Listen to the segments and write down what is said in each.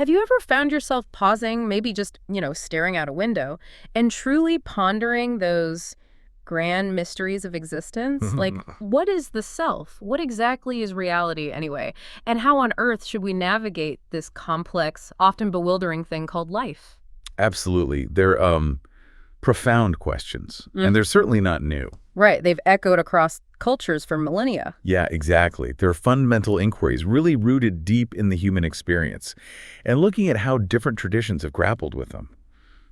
Have you ever found yourself pausing, maybe just, staring out a window, and truly pondering those grand mysteries of existence? Like, what is the self? What exactly is reality anyway? And how on earth should we navigate this complex, often bewildering thing called life? Absolutely. They're profound questions, and they're certainly not new. Right, they've echoed across cultures for millennia. Yeah, exactly. They're fundamental inquiries, really rooted deep in the human experience. And looking at how different traditions have grappled with them,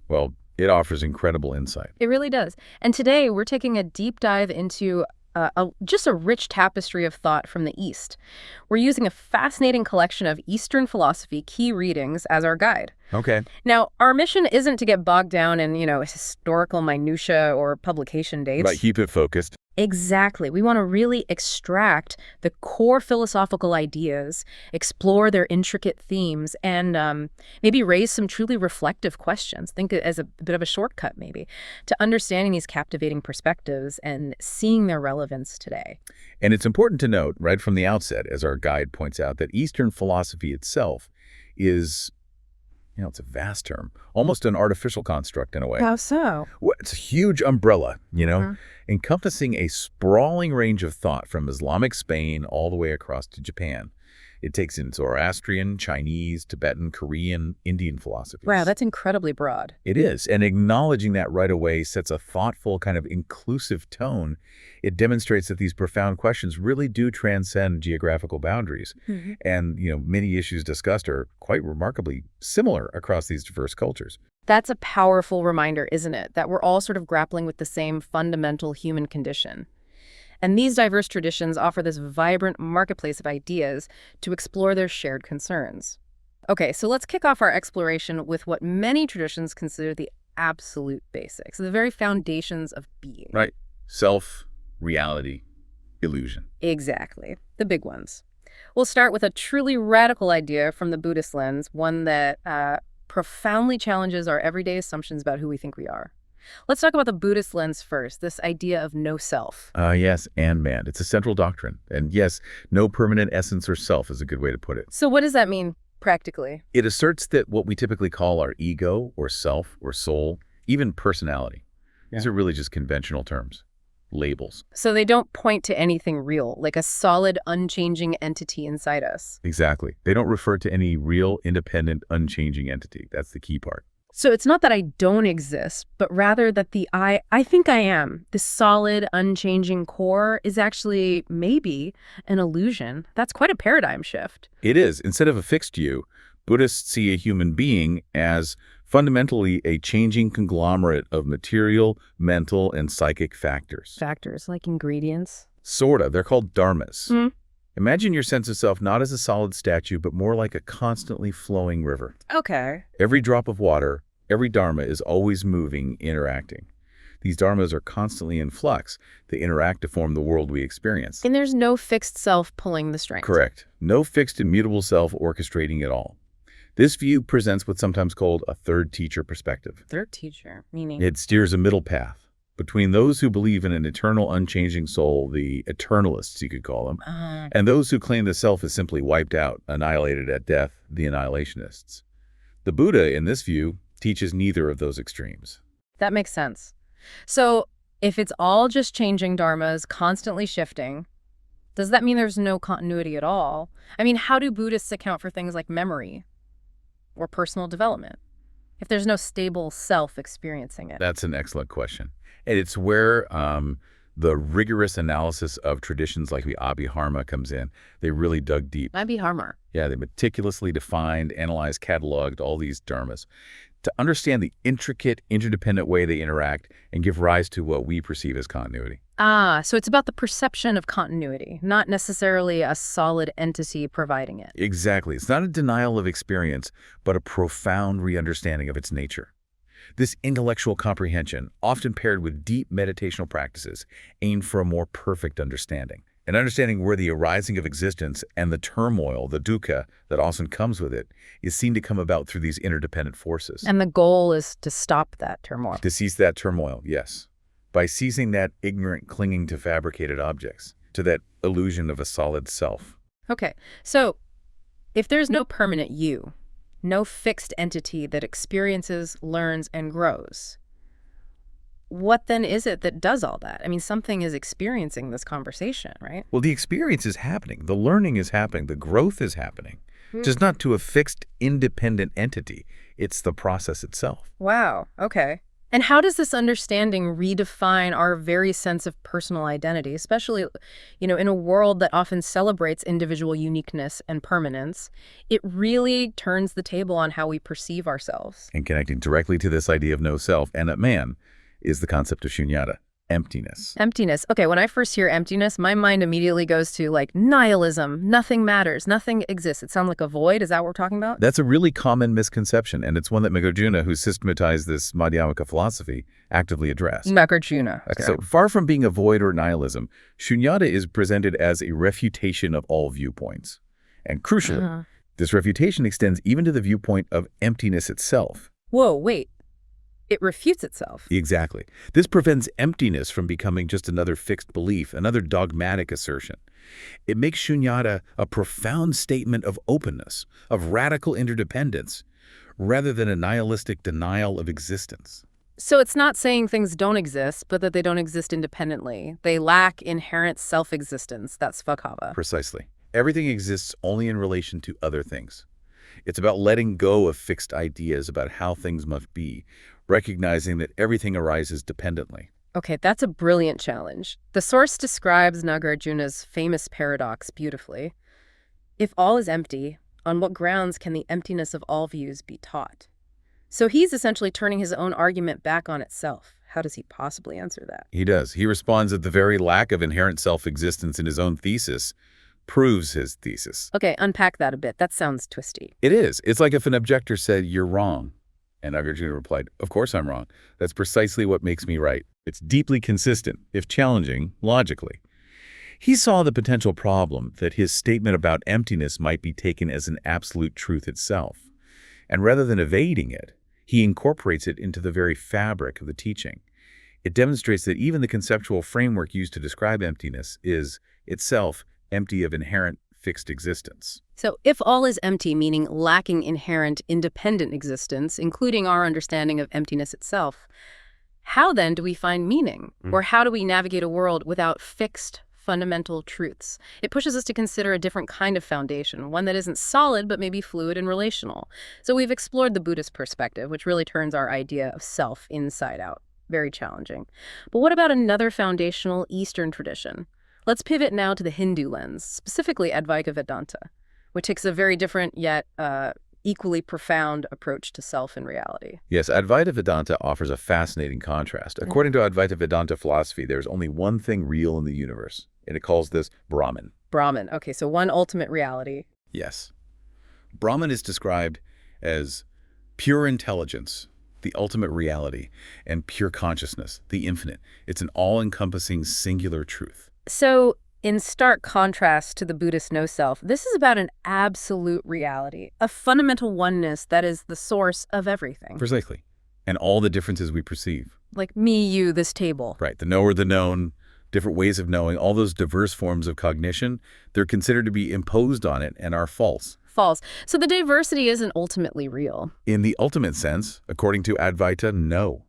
well, it offers incredible insight. It really does. And today we're taking a deep dive into just a rich tapestry of thought from the East. We're using a fascinating collection of Eastern philosophy key readings as our guide. Okay. Now, our mission isn't to get bogged down in, historical minutia or publication dates. Right, keep it focused. Exactly. We want to really extract the core philosophical ideas, explore their intricate themes, and maybe raise some truly reflective questions. Think it as a bit of a shortcut, maybe, to understanding these captivating perspectives and seeing their relevance today. And it's important to note right from the outset, as our guide points out, that Eastern philosophy itself is, it's a vast term, almost an artificial construct in a way. How so? Well, it's a huge umbrella, encompassing a sprawling range of thought from Islamic Spain all the way across to Japan. It takes in Zoroastrian, Chinese, Tibetan, Korean, Indian philosophies. Wow, that's incredibly broad. It is, and acknowledging that right away sets a thoughtful, kind of inclusive tone. It demonstrates that these profound questions really do transcend geographical boundaries. And, many issues discussed are quite remarkably similar across these diverse cultures. That's a powerful reminder, isn't it? That we're all sort of grappling with the same fundamental human condition. And these diverse traditions offer this vibrant marketplace of ideas to explore their shared concerns. Okay, so let's kick off our exploration with what many traditions consider the absolute basics, the very foundations of being. Right. Self, reality, illusion. Exactly. The big ones. We'll start with a truly radical idea from the Buddhist lens, one that profoundly challenges our everyday assumptions about who we think we are. Let's talk about the Buddhist lens first, this idea of no self. Yes, and man, it's a central doctrine. And yes, no permanent essence or self is a good way to put it. So what does that mean practically? It asserts that what we typically call our ego or self or soul, even personality, these are really just conventional terms, labels. So they don't point to anything real, like a solid, unchanging entity inside us. Exactly. They don't refer to any real, independent, unchanging entity. That's the key part. So it's not that I don't exist, but rather that the I think I am, this solid, unchanging core is actually maybe an illusion. That's quite a paradigm shift. It is. Instead of a fixed you, Buddhists see a human being as fundamentally a changing conglomerate of material, mental, and psychic factors. Factors like ingredients. Sort of. They're called dharmas. Imagine your sense of self not as a solid statue, but more like a constantly flowing river. Okay. Every drop of water, every dharma is always moving, interacting. These dharmas are constantly in flux. They interact to form the world we experience. And there's no fixed self pulling the strings. Correct. No fixed, immutable self orchestrating it all. This view presents what's sometimes called a third teacher perspective. Third teacher, meaning? It steers a middle path between those who believe in an eternal, unchanging soul, the eternalists, you could call them, and those who claim the self is simply wiped out, annihilated at death, the annihilationists. The Buddha, in this view, teaches neither of those extremes. That makes sense. So if it's all just changing dharmas, constantly shifting, does that mean there's no continuity at all? I mean, how do Buddhists account for things like memory or personal development if there's no stable self experiencing it? That's an excellent question. And it's where the rigorous analysis of traditions like the Abhidharma comes in. They really dug deep. Abhidharma. Yeah, they meticulously defined, analyzed, cataloged all these dharmas to understand the intricate, interdependent way they interact and give rise to what we perceive as continuity. So it's about the perception of continuity, not necessarily a solid entity providing it. Exactly. It's not a denial of experience, but a profound re-understanding of its nature. This intellectual comprehension, often paired with deep meditational practices, aimed for a more perfect understanding. An understanding where the arising of existence and the turmoil, the dukkha, that often comes with it, is seen to come about through these interdependent forces. And the goal is to stop that turmoil. To cease that turmoil, yes. By ceasing that ignorant clinging to fabricated objects, to that illusion of a solid self. Okay, so if there's no permanent you, No fixed entity that experiences, learns, and grows. What then is it that does all that? I mean, something is experiencing this conversation, right? Well, the experience is happening. The learning is happening. The growth is happening. Just not to a fixed, independent entity. It's the process itself. Wow, okay. And how does this understanding redefine our very sense of personal identity, especially, in a world that often celebrates individual uniqueness and permanence? It really turns the table on how we perceive ourselves. And connecting directly to this idea of no self and Atman is the concept of shunyata, emptiness. Emptiness. Okay, when I first hear emptiness, my mind immediately goes to nihilism. Nothing matters. Nothing exists. It sounds like a void. Is that what we're talking about? That's a really common misconception, and it's one that Nagarjuna, who systematized this Madhyamaka philosophy, actively addressed. Nagarjuna. Okay. So far from being a void or nihilism, shunyata is presented as a refutation of all viewpoints. And crucially, this refutation extends even to the viewpoint of emptiness itself. Whoa, wait. It refutes itself. Exactly. This prevents emptiness from becoming just another fixed belief, another dogmatic assertion. It makes shunyata a profound statement of openness, of radical interdependence, rather than a nihilistic denial of existence. So it's not saying things don't exist, but that they don't exist independently. They lack inherent self-existence. That's Svabhava. Precisely. Everything exists only in relation to other things. It's about letting go of fixed ideas about how things must be, recognizing that everything arises dependently. Okay, that's a brilliant challenge. The source describes Nagarjuna's famous paradox beautifully. If all is empty, on what grounds can the emptiness of all views be taught? So he's essentially turning his own argument back on itself. How does he possibly answer that? He does. He responds that the very lack of inherent self-existence in his own thesis proves his thesis. Okay, unpack that a bit. That sounds twisty. It is. It's like if an objector said, "You're wrong." And Nagarjuna replied, "Of course I'm wrong. That's precisely what makes me right." It's deeply consistent, if challenging, logically. He saw the potential problem that his statement about emptiness might be taken as an absolute truth itself. And rather than evading it, he incorporates it into the very fabric of the teaching. It demonstrates that even the conceptual framework used to describe emptiness is, itself, empty of inherent fixed existence. So if all is empty, meaning lacking inherent independent existence, including our understanding of emptiness itself, how then do we find meaning? Or how do we navigate a world without fixed fundamental truths? It pushes us to consider a different kind of foundation, one that isn't solid but maybe fluid and relational. So we've explored the Buddhist perspective, which really turns our idea of self inside out. Very challenging. But what about another foundational Eastern tradition? Let's pivot now to the Hindu lens, specifically Advaita Vedanta, which takes a very different yet equally profound approach to self and reality. Yes, Advaita Vedanta offers a fascinating contrast. According to Advaita Vedanta philosophy, there's only one thing real in the universe, and it calls this Brahman. Brahman. Okay, so one ultimate reality. Yes. Brahman is described as pure intelligence, the ultimate reality, and pure consciousness, the infinite. It's an all-encompassing singular truth. So in stark contrast to the Buddhist no-self, this is about an absolute reality, a fundamental oneness that is the source of everything. Precisely. And all the differences we perceive. Like me, you, this table. Right. The knower, the known, different ways of knowing, all those diverse forms of cognition, they're considered to be imposed on it and are false. False. So the diversity isn't ultimately real. In the ultimate sense, according to Advaita, no.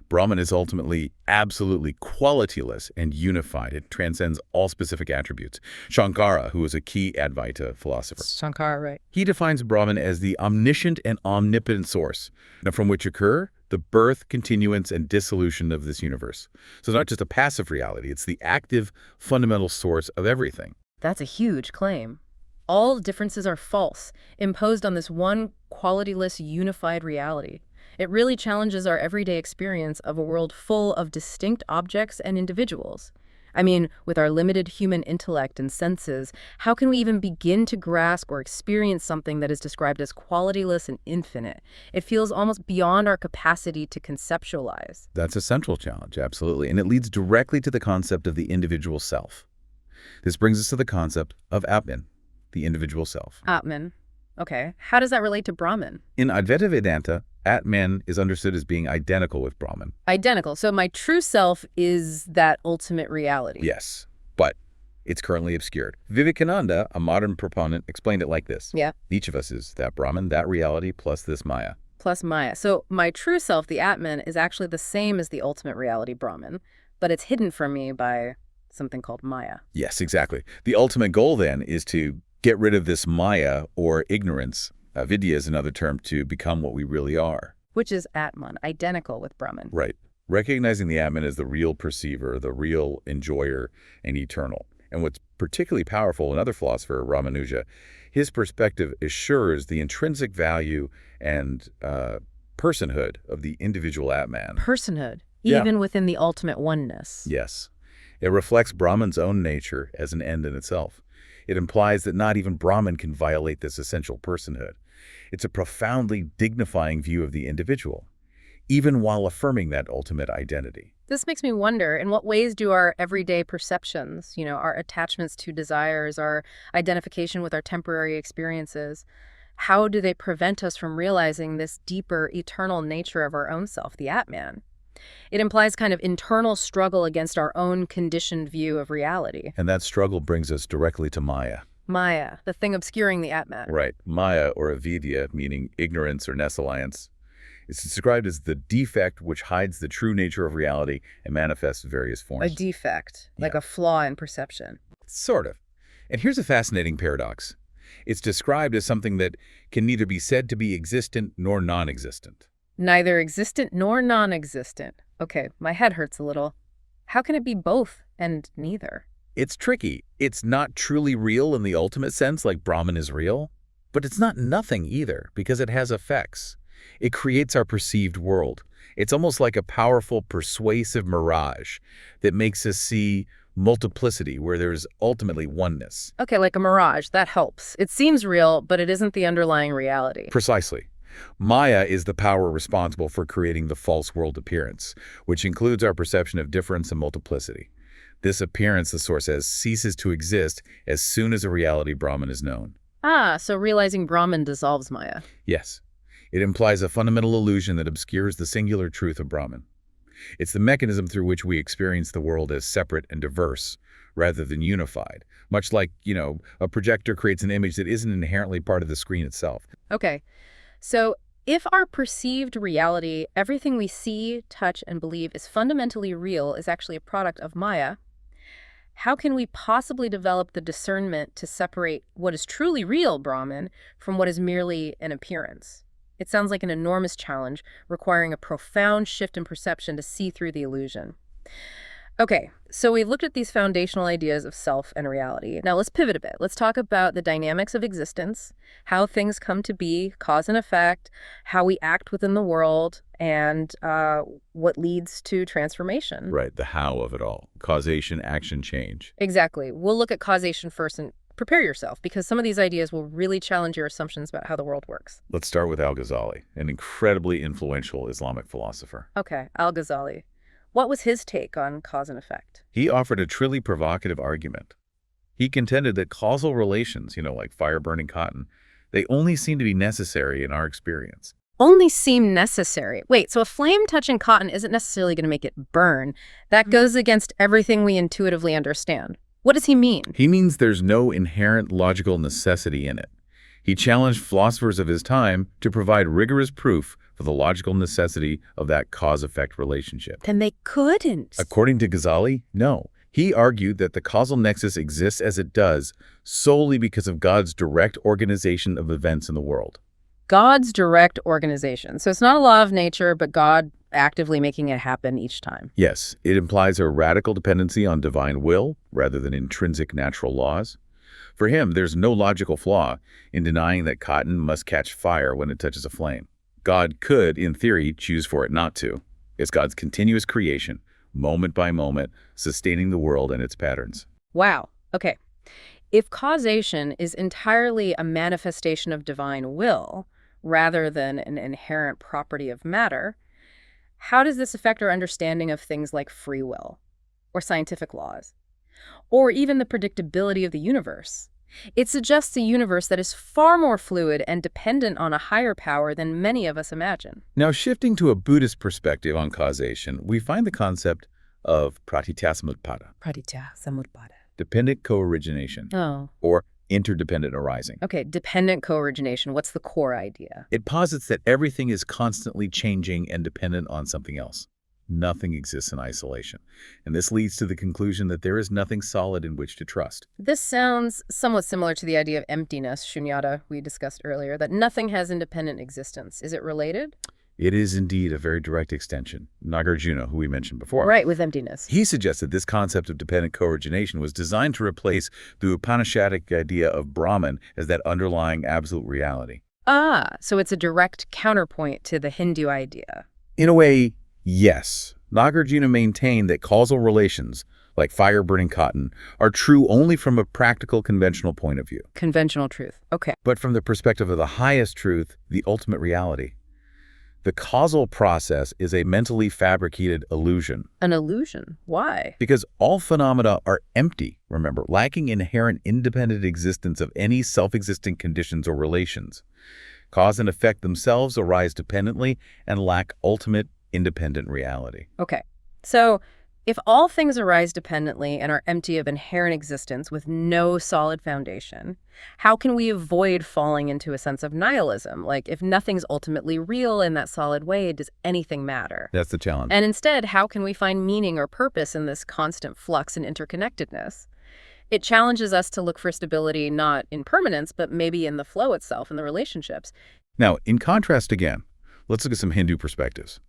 Brahman is ultimately absolutely qualityless and unified. It transcends all specific attributes. Shankara, who is a key Advaita philosopher, Shankara, right. he defines Brahman as the omniscient and omnipotent source, from which occur the birth, continuance, and dissolution of this universe. So it's not just a passive reality, it's the active, fundamental source of everything. That's a huge claim. All differences are false, imposed on this one qualityless, unified reality. It really challenges our everyday experience of a world full of distinct objects and individuals. I mean, with our limited human intellect and senses, how can we even begin to grasp or experience something that is described as qualityless and infinite? It feels almost beyond our capacity to conceptualize. That's a central challenge, absolutely, and it leads directly to the concept of the individual self. This brings us to the concept of Atman, the individual self. Atman. Okay. How does that relate to Brahman? In Advaita Vedanta, Atman is understood as being identical with Brahman. Identical. So my true self is that ultimate reality. Yes, but It's currently obscured. Vivekananda, a modern proponent, explained it like this. Yeah. Each of us is that Brahman, that reality, plus this Maya. Plus Maya. So my true self, the Atman, is actually the same as the ultimate reality, Brahman, but it's hidden from me by something called Maya. Yes, exactly. The ultimate goal, then, is to get rid of this Maya, or ignorance. Vidya is another term to become what we really are. Which is Atman, identical with Brahman. Right. Recognizing the Atman as the real perceiver, the real enjoyer, and eternal. And what's particularly powerful, another philosopher, Ramanuja, his perspective assures the intrinsic value and personhood of the individual Atman. Personhood, Yeah. even within the ultimate oneness. Yes. It reflects Brahman's own nature as an end in itself. It implies that not even Brahman can violate this essential personhood. It's a profoundly dignifying view of the individual, even while affirming that ultimate identity. This makes me wonder, in what ways do our everyday perceptions, our attachments to desires, our identification with our temporary experiences, how do they prevent us from realizing this deeper, eternal nature of our own self, the Atman? It implies kind of internal struggle against our own conditioned view of reality. And that struggle brings us directly to Maya. Maya, the thing obscuring the Atman. Right. Maya, or avidya, meaning ignorance or nesalliance, is described as the defect which hides the true nature of reality and manifests in various A forms. defect, like Yeah. a flaw in perception. Sort of. And here's a fascinating paradox. It's described as something that can neither be said to be existent nor non-existent. Neither existent nor non-existent. Okay, my head hurts a little. How can it be both and neither? It's tricky. It's not truly real in the ultimate sense, like Brahman is real, but it's not nothing either, because it has effects. It creates our perceived world. It's almost like a powerful, persuasive mirage that makes us see multiplicity where there's ultimately oneness. Okay, like a mirage, that helps. It seems real, but it isn't the underlying reality. Precisely. Maya is the power responsible for creating the false world appearance, which includes our perception of difference and multiplicity. This appearance, the source says, ceases to exist as soon as a reality Brahman is known. Ah, so realizing Brahman dissolves Maya. Yes. It implies a fundamental illusion that obscures the singular truth of Brahman. It's the mechanism through which we experience the world as separate and diverse, rather than unified. Much like, a projector creates an image that isn't inherently part of the screen itself. Okay, so if our perceived reality, everything we see, touch, and believe is fundamentally real, is actually a product of Maya, how can we possibly develop the discernment to separate what is truly real, Brahman, from what is merely an appearance? It sounds like an enormous challenge, requiring a profound shift in perception to see through the illusion. Okay, so we've looked at these foundational ideas of self and reality. Now let's pivot a bit. Let's talk about the dynamics of existence, how things come to be, cause and effect, how we act within the world, and what leads to transformation. Right, the how of it all. Causation, action, change. Exactly. We'll look at causation first and prepare yourself, because some of these ideas will really challenge your assumptions about how the world works. Let's start with Al-Ghazali, an incredibly influential Islamic philosopher. Okay, Al-Ghazali. What was his take on cause and effect? He offered a truly provocative argument. He contended that causal relations, like fire burning cotton, they only seem to be necessary in our experience. Only seem necessary. Wait, so a flame touching cotton isn't necessarily going to make it burn. That goes against everything we intuitively understand. What does he mean? He means there's no inherent logical necessity in it. He challenged philosophers of his time to provide rigorous proof for the logical necessity of that cause-effect relationship. Then they couldn't. According to Ghazali, no. He argued that the causal nexus exists as it does solely because of God's direct organization of events in the world. God's direct organization. So it's not a law of nature, but God actively making it happen each time. Yes, it implies a radical dependency on divine will rather than intrinsic natural laws. For him, there's no logical flaw in denying that cotton must catch fire when it touches a flame. God could, in theory, choose for it not to. It's God's continuous creation, moment by moment, sustaining the world and its patterns. Wow. Okay. If causation is entirely a manifestation of divine will, rather than an inherent property of matter, how does this affect our understanding of things like free will, or scientific laws, or even the predictability of the universe? It suggests a universe that is far more fluid and dependent on a higher power than many of us imagine. Now, shifting to a Buddhist perspective on causation, we find the concept of pratityasamutpada. Pratityasamutpada. dependent co-origination, Oh, or interdependent arising. okay. Dependent co-origination. What's the core idea? It posits that everything is constantly changing and dependent on something else. Nothing exists in isolation. And this leads to the conclusion that there is nothing solid in which to trust. This sounds somewhat similar to the idea of emptiness, shunyata, we discussed earlier, that nothing has independent existence. Is it related? It is indeed a very direct extension. Nagarjuna, who we mentioned before. Right, with emptiness. He suggested this concept of dependent co-origination was designed to replace the Upanishadic idea of Brahman as that underlying absolute reality. Ah, so it's a direct counterpoint to the Hindu idea. In a way, yes. Nagarjuna maintained that causal relations, like fire burning cotton, are true only from a practical, conventional point of view. Conventional truth. Okay. But from the perspective of the highest truth, the ultimate reality. The causal process is a mentally fabricated illusion. An illusion. Why? Because all phenomena are empty, remember, lacking inherent independent existence of any self-existing conditions or relations. Cause and effect themselves arise dependently and lack ultimate independent reality. Okay. So if all things arise dependently and are empty of inherent existence with no solid foundation, how can we avoid falling into a sense of nihilism? Like, if nothing's ultimately real in that solid way, does anything matter? That's the challenge. And instead, how can we find meaning or purpose in this constant flux and interconnectedness? It challenges us to look for stability not in permanence, but maybe in the flow itself, in the relationships. Now, in contrast again, let's look at some Hindu perspectives.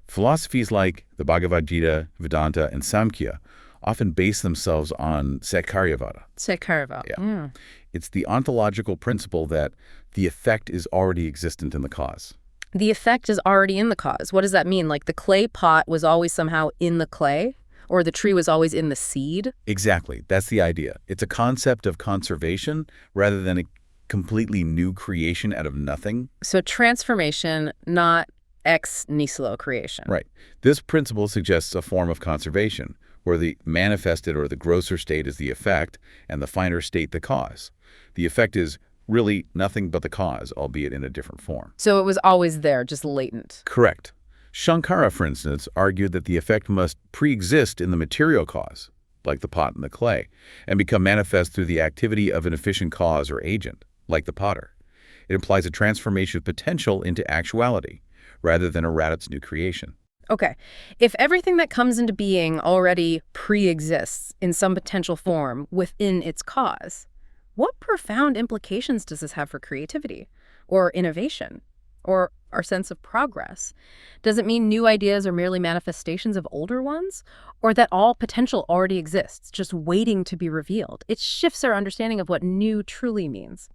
Philosophies like the Bhagavad Gita, Vedanta, and Samkhya often base themselves on Sakaryavada. Sakarva. Yeah. It's the ontological principle that the effect is already existent in the cause. The effect is already in the cause. What does that mean? Like the clay pot was always somehow in the clay? Or the tree was always in the seed? Exactly. That's the idea. It's a concept of conservation rather than a completely new creation out of nothing. So transformation, not ex nihilo creation. Right. This principle suggests a form of conservation, where the manifested or the grosser state is the effect and the finer state the cause. The effect is really nothing but the cause, albeit in a different form. So it was always there, just latent. Correct. Shankara, for instance, argued that the effect must pre-exist in the material cause, like the pot and the clay, and become manifest through the activity of an efficient cause or agent, like the potter. It implies a transformation of potential into actuality, rather than a radic's new creation. Okay. If everything that comes into being already pre-exists in some potential form within its cause, what profound implications does this have for creativity or innovation or our sense of progress? Does it mean new ideas are merely manifestations of older ones, or that all potential already exists, just waiting to be revealed? It shifts our understanding of what new truly means.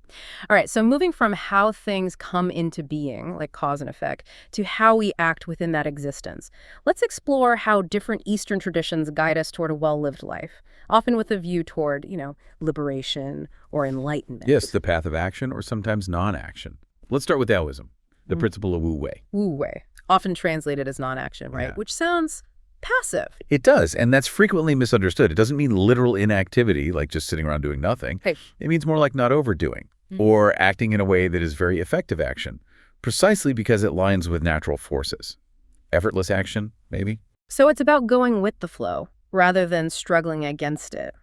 All right, so moving from how things come into being, like cause and effect, to how we act within that existence, let's explore how different Eastern traditions guide us toward a well-lived life, often with a view toward, liberation or enlightenment. Yes, the path of action or sometimes non-action. Let's start with Daoism, the principle of Wu Wei. Wu Wei, often translated as non-action, right? Yeah. Which sounds passive. It does, and that's frequently misunderstood. It doesn't mean literal inactivity, like just sitting around doing nothing. Hey. It means more like not overdoing, or acting in a way that is very effective action, precisely because it aligns with natural forces. Effortless action, maybe? So it's about going with the flow rather than struggling against it.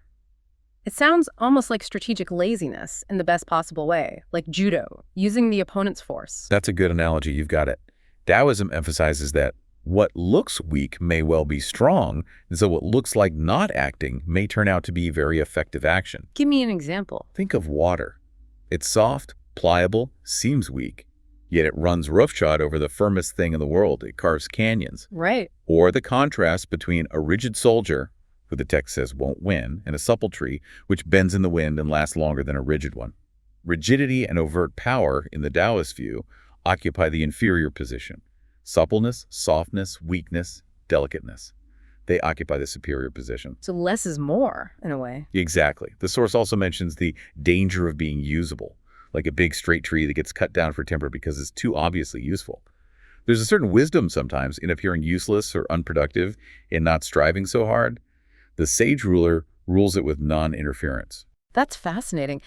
It sounds almost like strategic laziness in the best possible way, like judo, using the opponent's force. That's a good analogy. You've got it. Taoism emphasizes that what looks weak may well be strong, and so what looks like not acting may turn out to be very effective action. Give me an example. Think of water. It's soft, pliable, seems weak, yet it runs roughshod over the firmest thing in the world. It carves canyons. Right. Or the contrast between a rigid soldier, who the text says won't win, and a supple tree, which bends in the wind and lasts longer than a rigid one. Rigidity and overt power, in the Taoist view, occupy the inferior position. Suppleness, softness, weakness, delicateness. They occupy the superior position. So less is more, in a way. Exactly. The source also mentions the danger of being usable, like a big straight tree that gets cut down for timber because it's too obviously useful. There's a certain wisdom sometimes in appearing useless or unproductive, in not striving so hard. The sage ruler rules it with non-interference. That's fascinating.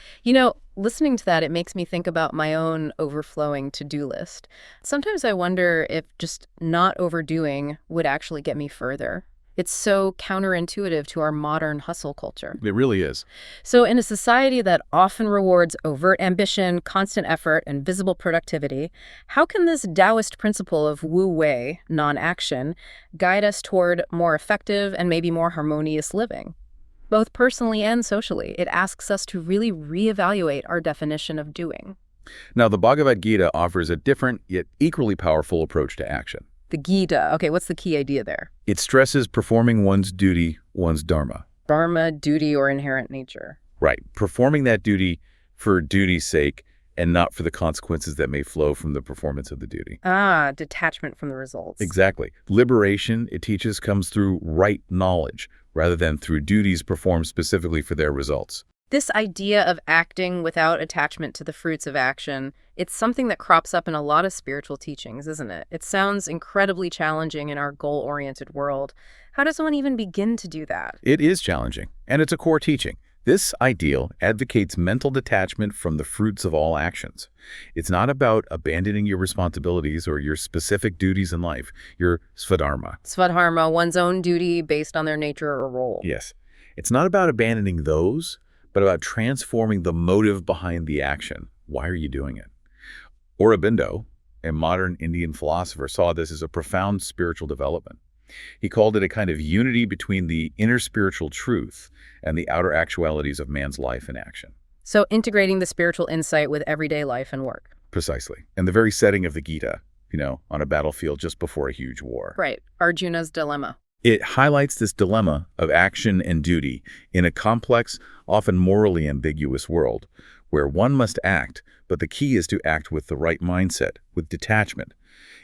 Listening to that, it makes me think about my own overflowing to-do list. Sometimes I wonder if just not overdoing would actually get me further. It's so counterintuitive to our modern hustle culture. It really is. So in a society that often rewards overt ambition, constant effort, and visible productivity, how can this Taoist principle of Wu Wei, non-action, guide us toward more effective and maybe more harmonious living? Both personally and socially, it asks us to really reevaluate our definition of doing. Now, the Bhagavad Gita offers a different yet equally powerful approach to action. The Gita, okay, what's the key idea there? It stresses performing one's duty, one's dharma. Dharma, duty, or inherent nature. Right. Performing that duty for duty's sake and not for the consequences that may flow from the performance of the duty. Ah, detachment from the results. Exactly. Liberation, it teaches, comes through right knowledge rather than through duties performed specifically for their results. This idea of acting without attachment to the fruits of action, it's something that crops up in a lot of spiritual teachings, isn't it? It sounds incredibly challenging in our goal-oriented world. How does one even begin to do that? It is challenging, and it's a core teaching. This ideal advocates mental detachment from the fruits of all actions. It's not about abandoning your responsibilities or your specific duties in life, your svadharma. Svadharma, one's own duty based on their nature or role. Yes. It's not about abandoning those, but about transforming the motive behind the action. Why are you doing it? Aurobindo, a modern Indian philosopher, saw this as a profound spiritual development. He called it a kind of unity between the inner spiritual truth and the outer actualities of man's life and action. So integrating the spiritual insight with everyday life and work. Precisely. And the very setting of the Gita, on a battlefield just before a huge war. Right. Arjuna's dilemma. It highlights this dilemma of action and duty in a complex, often morally ambiguous world, where one must act, but the key is to act with the right mindset, with detachment.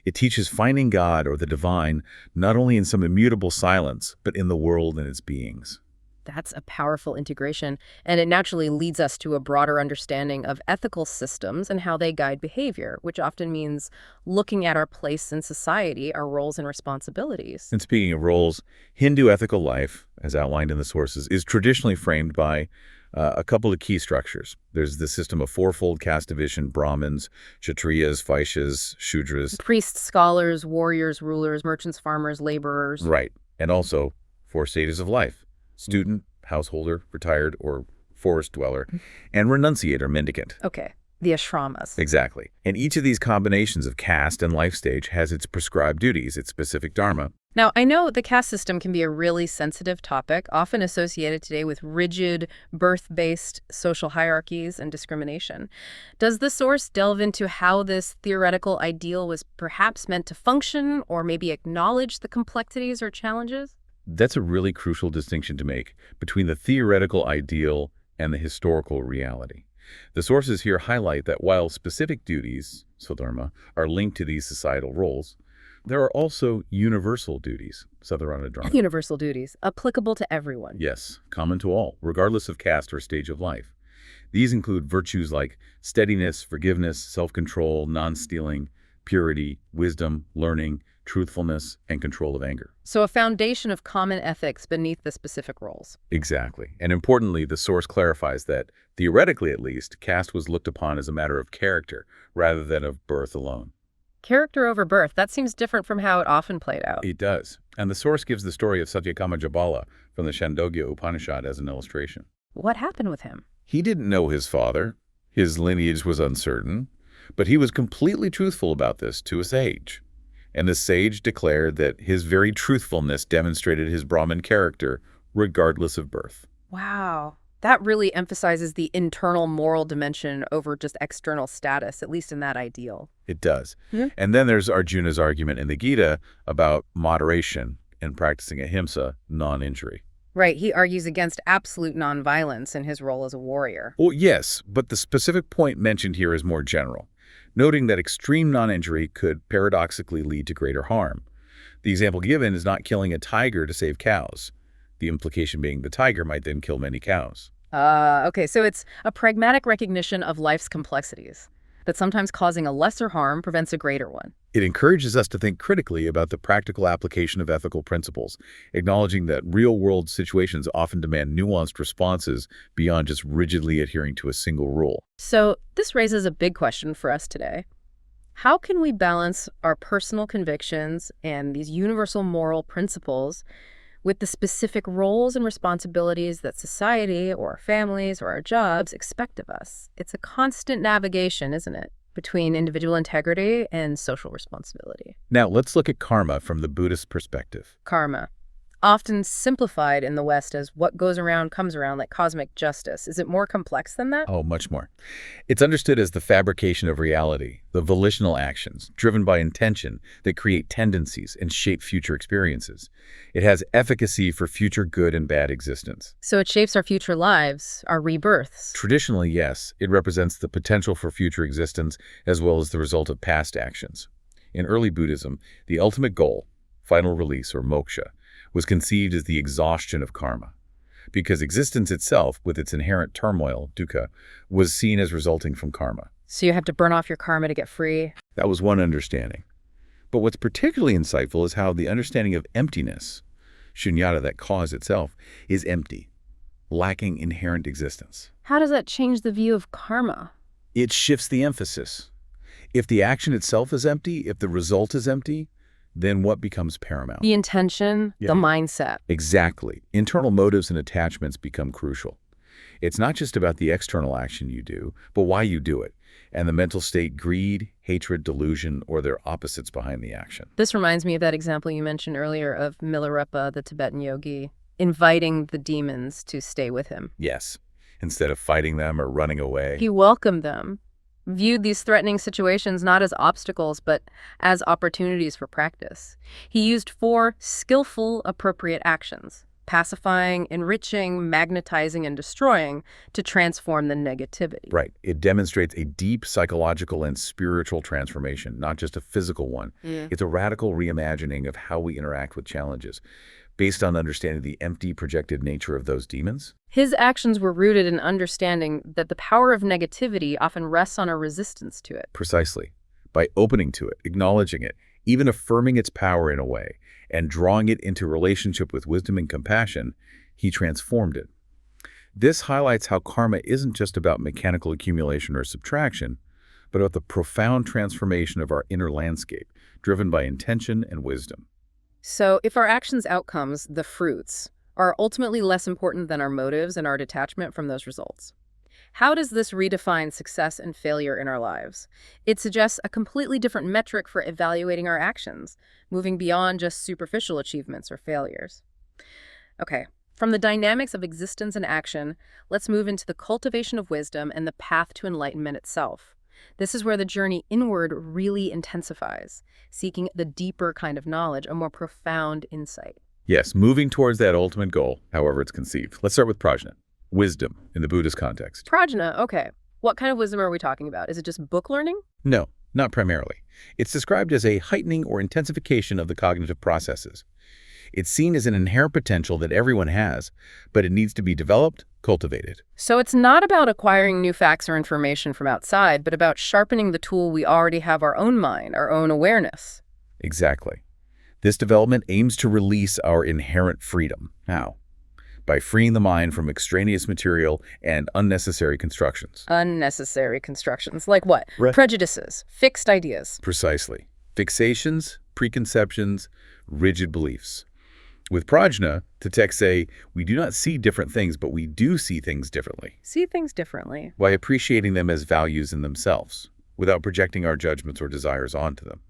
It teaches finding God or the divine not only in some immutable silence, but in the world and its beings. That's a powerful integration, and it naturally leads us to a broader understanding of ethical systems and how they guide behavior, which often means looking at our place in society, our roles and responsibilities. And speaking of roles, Hindu ethical life, as outlined in the sources, is traditionally framed by a couple of key structures. There's the system of fourfold caste division: Brahmins, Kshatriyas, Vaishyas, Shudras. Priests, scholars, warriors, rulers, merchants, farmers, laborers. Right. And also 4 stages of life: student, householder, retired, or forest dweller, and renunciate or mendicant. Okay, the ashramas. Exactly. And each of these combinations of caste and life stage has its prescribed duties, its specific dharma. Now, I know the caste system can be a really sensitive topic, often associated today with rigid, birth-based social hierarchies and discrimination. Does the source delve into how this theoretical ideal was perhaps meant to function, or maybe acknowledge the complexities or challenges? That's a really crucial distinction to make between the theoretical ideal and the historical reality. The sources here highlight that while specific duties, svadharma, are linked to these societal roles, there are also universal duties, sadharana dharma. Universal duties, applicable to everyone. Yes, common to all, regardless of caste or stage of life. These include virtues like steadiness, forgiveness, self-control, non-stealing, purity, wisdom, learning, truthfulness, and control of anger. So a foundation of common ethics beneath the specific roles. Exactly. And importantly, the source clarifies that, theoretically at least, caste was looked upon as a matter of character rather than of birth alone. Character over birth, that seems different from how it often played out. It does. And the source gives the story of Satyakama Jabala from the Chandogya Upanishad as an illustration. What happened with him? He didn't know his father. His lineage was uncertain. But he was completely truthful about this to a sage. And the sage declared that his very truthfulness demonstrated his Brahman character, regardless of birth. Wow. That really emphasizes the internal moral dimension over just external status, at least in that ideal. It does. Mm-hmm. And then there's Arjuna's argument in the Gita about moderation and practicing ahimsa, non-injury. Right. He argues against absolute nonviolence in his role as a warrior. Well, yes, but the specific point mentioned here is more general, noting that extreme non-injury could paradoxically lead to greater harm. The example given is not killing a tiger to save cows, the implication being the tiger might then kill many cows. Okay, so it's a pragmatic recognition of life's complexities, that sometimes causing a lesser harm prevents a greater one. It encourages us to think critically about the practical application of ethical principles, acknowledging that real-world situations often demand nuanced responses beyond just rigidly adhering to a single rule. So this raises a big question for us today. How can we balance our personal convictions and these universal moral principles with the specific roles and responsibilities that society or our families or our jobs expect of us. It's a constant navigation, isn't it, between individual integrity and social responsibility. Now, let's look at karma from the Buddhist perspective. Karma, often simplified in the West as what goes around comes around, like cosmic justice. Is it more complex than that? Oh, much more. It's understood as the fabrication of reality, the volitional actions, driven by intention, that create tendencies and shape future experiences. It has efficacy for future good and bad existence. So it shapes our future lives, our rebirths. Traditionally, yes, it represents the potential for future existence as well as the result of past actions. In early Buddhism, the ultimate goal, final release or moksha, was conceived as the exhaustion of karma, because existence itself, with its inherent turmoil, dukkha, was seen as resulting from karma. So you have to burn off your karma to get free? That was one understanding. But what's particularly insightful is how the understanding of emptiness, shunyata, that cause itself, is empty, lacking inherent existence. How does that change the view of karma? It shifts the emphasis. If the action itself is empty, if the result is empty, then what becomes paramount? The intention, the mindset. Exactly. Internal motives and attachments become crucial. It's not just about the external action you do, but why you do it, and the mental state, greed, hatred, delusion, or their opposites behind the action. This reminds me of that example you mentioned earlier of Milarepa, the Tibetan yogi, inviting the demons to stay with him. Yes. Instead of fighting them or running away. He welcomed them, viewed these threatening situations not as obstacles, but as opportunities for practice. He used 4 skillful, appropriate actions: pacifying, enriching, magnetizing, and destroying, to transform the negativity. Right. It demonstrates a deep psychological and spiritual transformation, not just a physical one. It's a radical reimagining of how we interact with challenges, based on understanding the empty, projected nature of those demons. His actions were rooted in understanding that the power of negativity often rests on our resistance to it. Precisely. By opening to it, acknowledging it, even affirming its power in a way, and drawing it into relationship with wisdom and compassion, he transformed it. This highlights how karma isn't just about mechanical accumulation or subtraction, but about the profound transformation of our inner landscape, driven by intention and wisdom. So if our actions' outcomes, the fruits, are ultimately less important than our motives and our detachment from those results, how does this redefine success and failure in our lives? It suggests a completely different metric for evaluating our actions, moving beyond just superficial achievements or failures. Okay, from the dynamics of existence and action, let's move into the cultivation of wisdom and the path to enlightenment itself. This is where the journey inward really intensifies, seeking the deeper kind of knowledge, a more profound insight. Yes, moving towards that ultimate goal, however it's conceived. Let's start with prajna, wisdom in the Buddhist context. Prajna, okay. What kind of wisdom are we talking about? Is it just book learning? No, not primarily. It's described as a heightening or intensification of the cognitive processes. It's seen as an inherent potential that everyone has, but it needs to be developed, cultivated. So it's not about acquiring new facts or information from outside, but about sharpening the tool we already have, our own mind, our own awareness. Exactly. This development aims to release our inherent freedom. How? By freeing the mind from extraneous material and unnecessary constructions. Unnecessary constructions. Like what? Right. Prejudices, fixed ideas. Precisely. Fixations, preconceptions, rigid beliefs. With prajna, the texts say, we do not see different things, but we do see things differently. See things differently. By appreciating them as values in themselves, without projecting our judgments or desires onto them.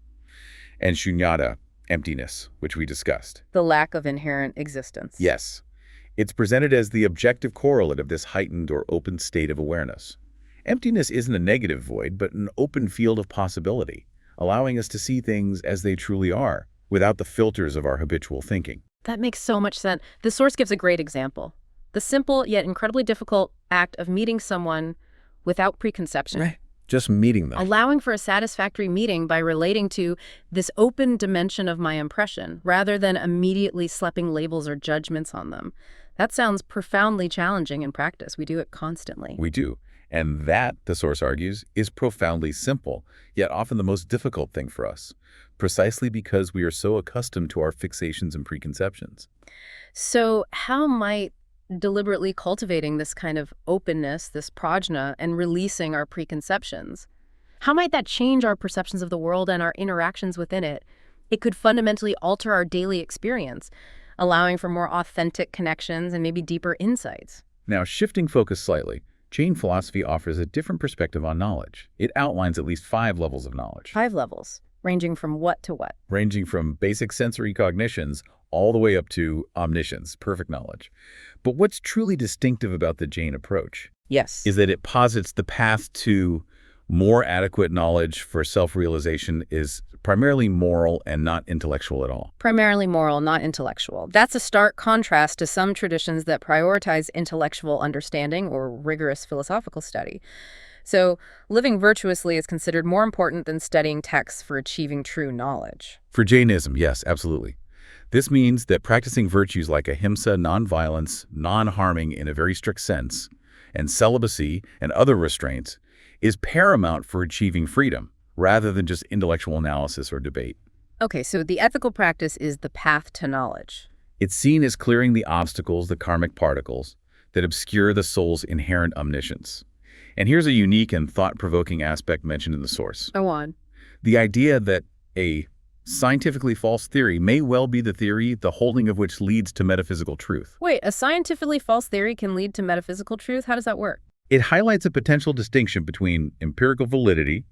And shunyata, emptiness, which we discussed. The lack of inherent existence. Yes. It's presented as the objective correlate of this heightened or open state of awareness. Emptiness isn't a negative void, but an open field of possibility, allowing us to see things as they truly are, without the filters of our habitual thinking. That makes so much sense. The source gives a great example. The simple yet incredibly difficult act of meeting someone without preconception. Right. Just meeting them. Allowing for a satisfactory meeting by relating to this open dimension of my impression, rather than immediately slapping labels or judgments on them. That sounds profoundly challenging in practice. We do it constantly. We do. And that, the source argues, is profoundly simple, yet often the most difficult thing for us, precisely because we are so accustomed to our fixations and preconceptions. So how might deliberately cultivating this kind of openness, this prajna, and releasing our preconceptions, how might that change our perceptions of the world and our interactions within it? It could fundamentally alter our daily experience. allowing for more authentic connections and maybe deeper insights. Now, shifting focus slightly, Jain philosophy offers a different perspective on knowledge. It outlines at least 5 levels of knowledge. 5 levels, ranging from what to what? Ranging from basic sensory cognitions all the way up to omniscience, perfect knowledge. But what's truly distinctive about the Jain approach Yes. is that it posits the path to more adequate knowledge for self-realization is primarily moral and not intellectual at all. Primarily moral, not intellectual. That's a stark contrast to some traditions that prioritize intellectual understanding or rigorous philosophical study. So, living virtuously is considered more important than studying texts for achieving true knowledge. For Jainism, yes, absolutely. This means that practicing virtues like ahimsa, nonviolence, non-harming in a very strict sense, and celibacy and other restraints is paramount for achieving freedom, rather than just intellectual analysis or debate. Okay, so the ethical practice is the path to knowledge. It's seen as clearing the obstacles, the karmic particles, that obscure the soul's inherent omniscience. And here's a unique and thought-provoking aspect mentioned in the source. Go on. The idea that a scientifically false theory may well be the theory, the holding of which leads to metaphysical truth. Wait, a scientifically false theory can lead to metaphysical truth? How does that work? It highlights a potential distinction between empirical validity,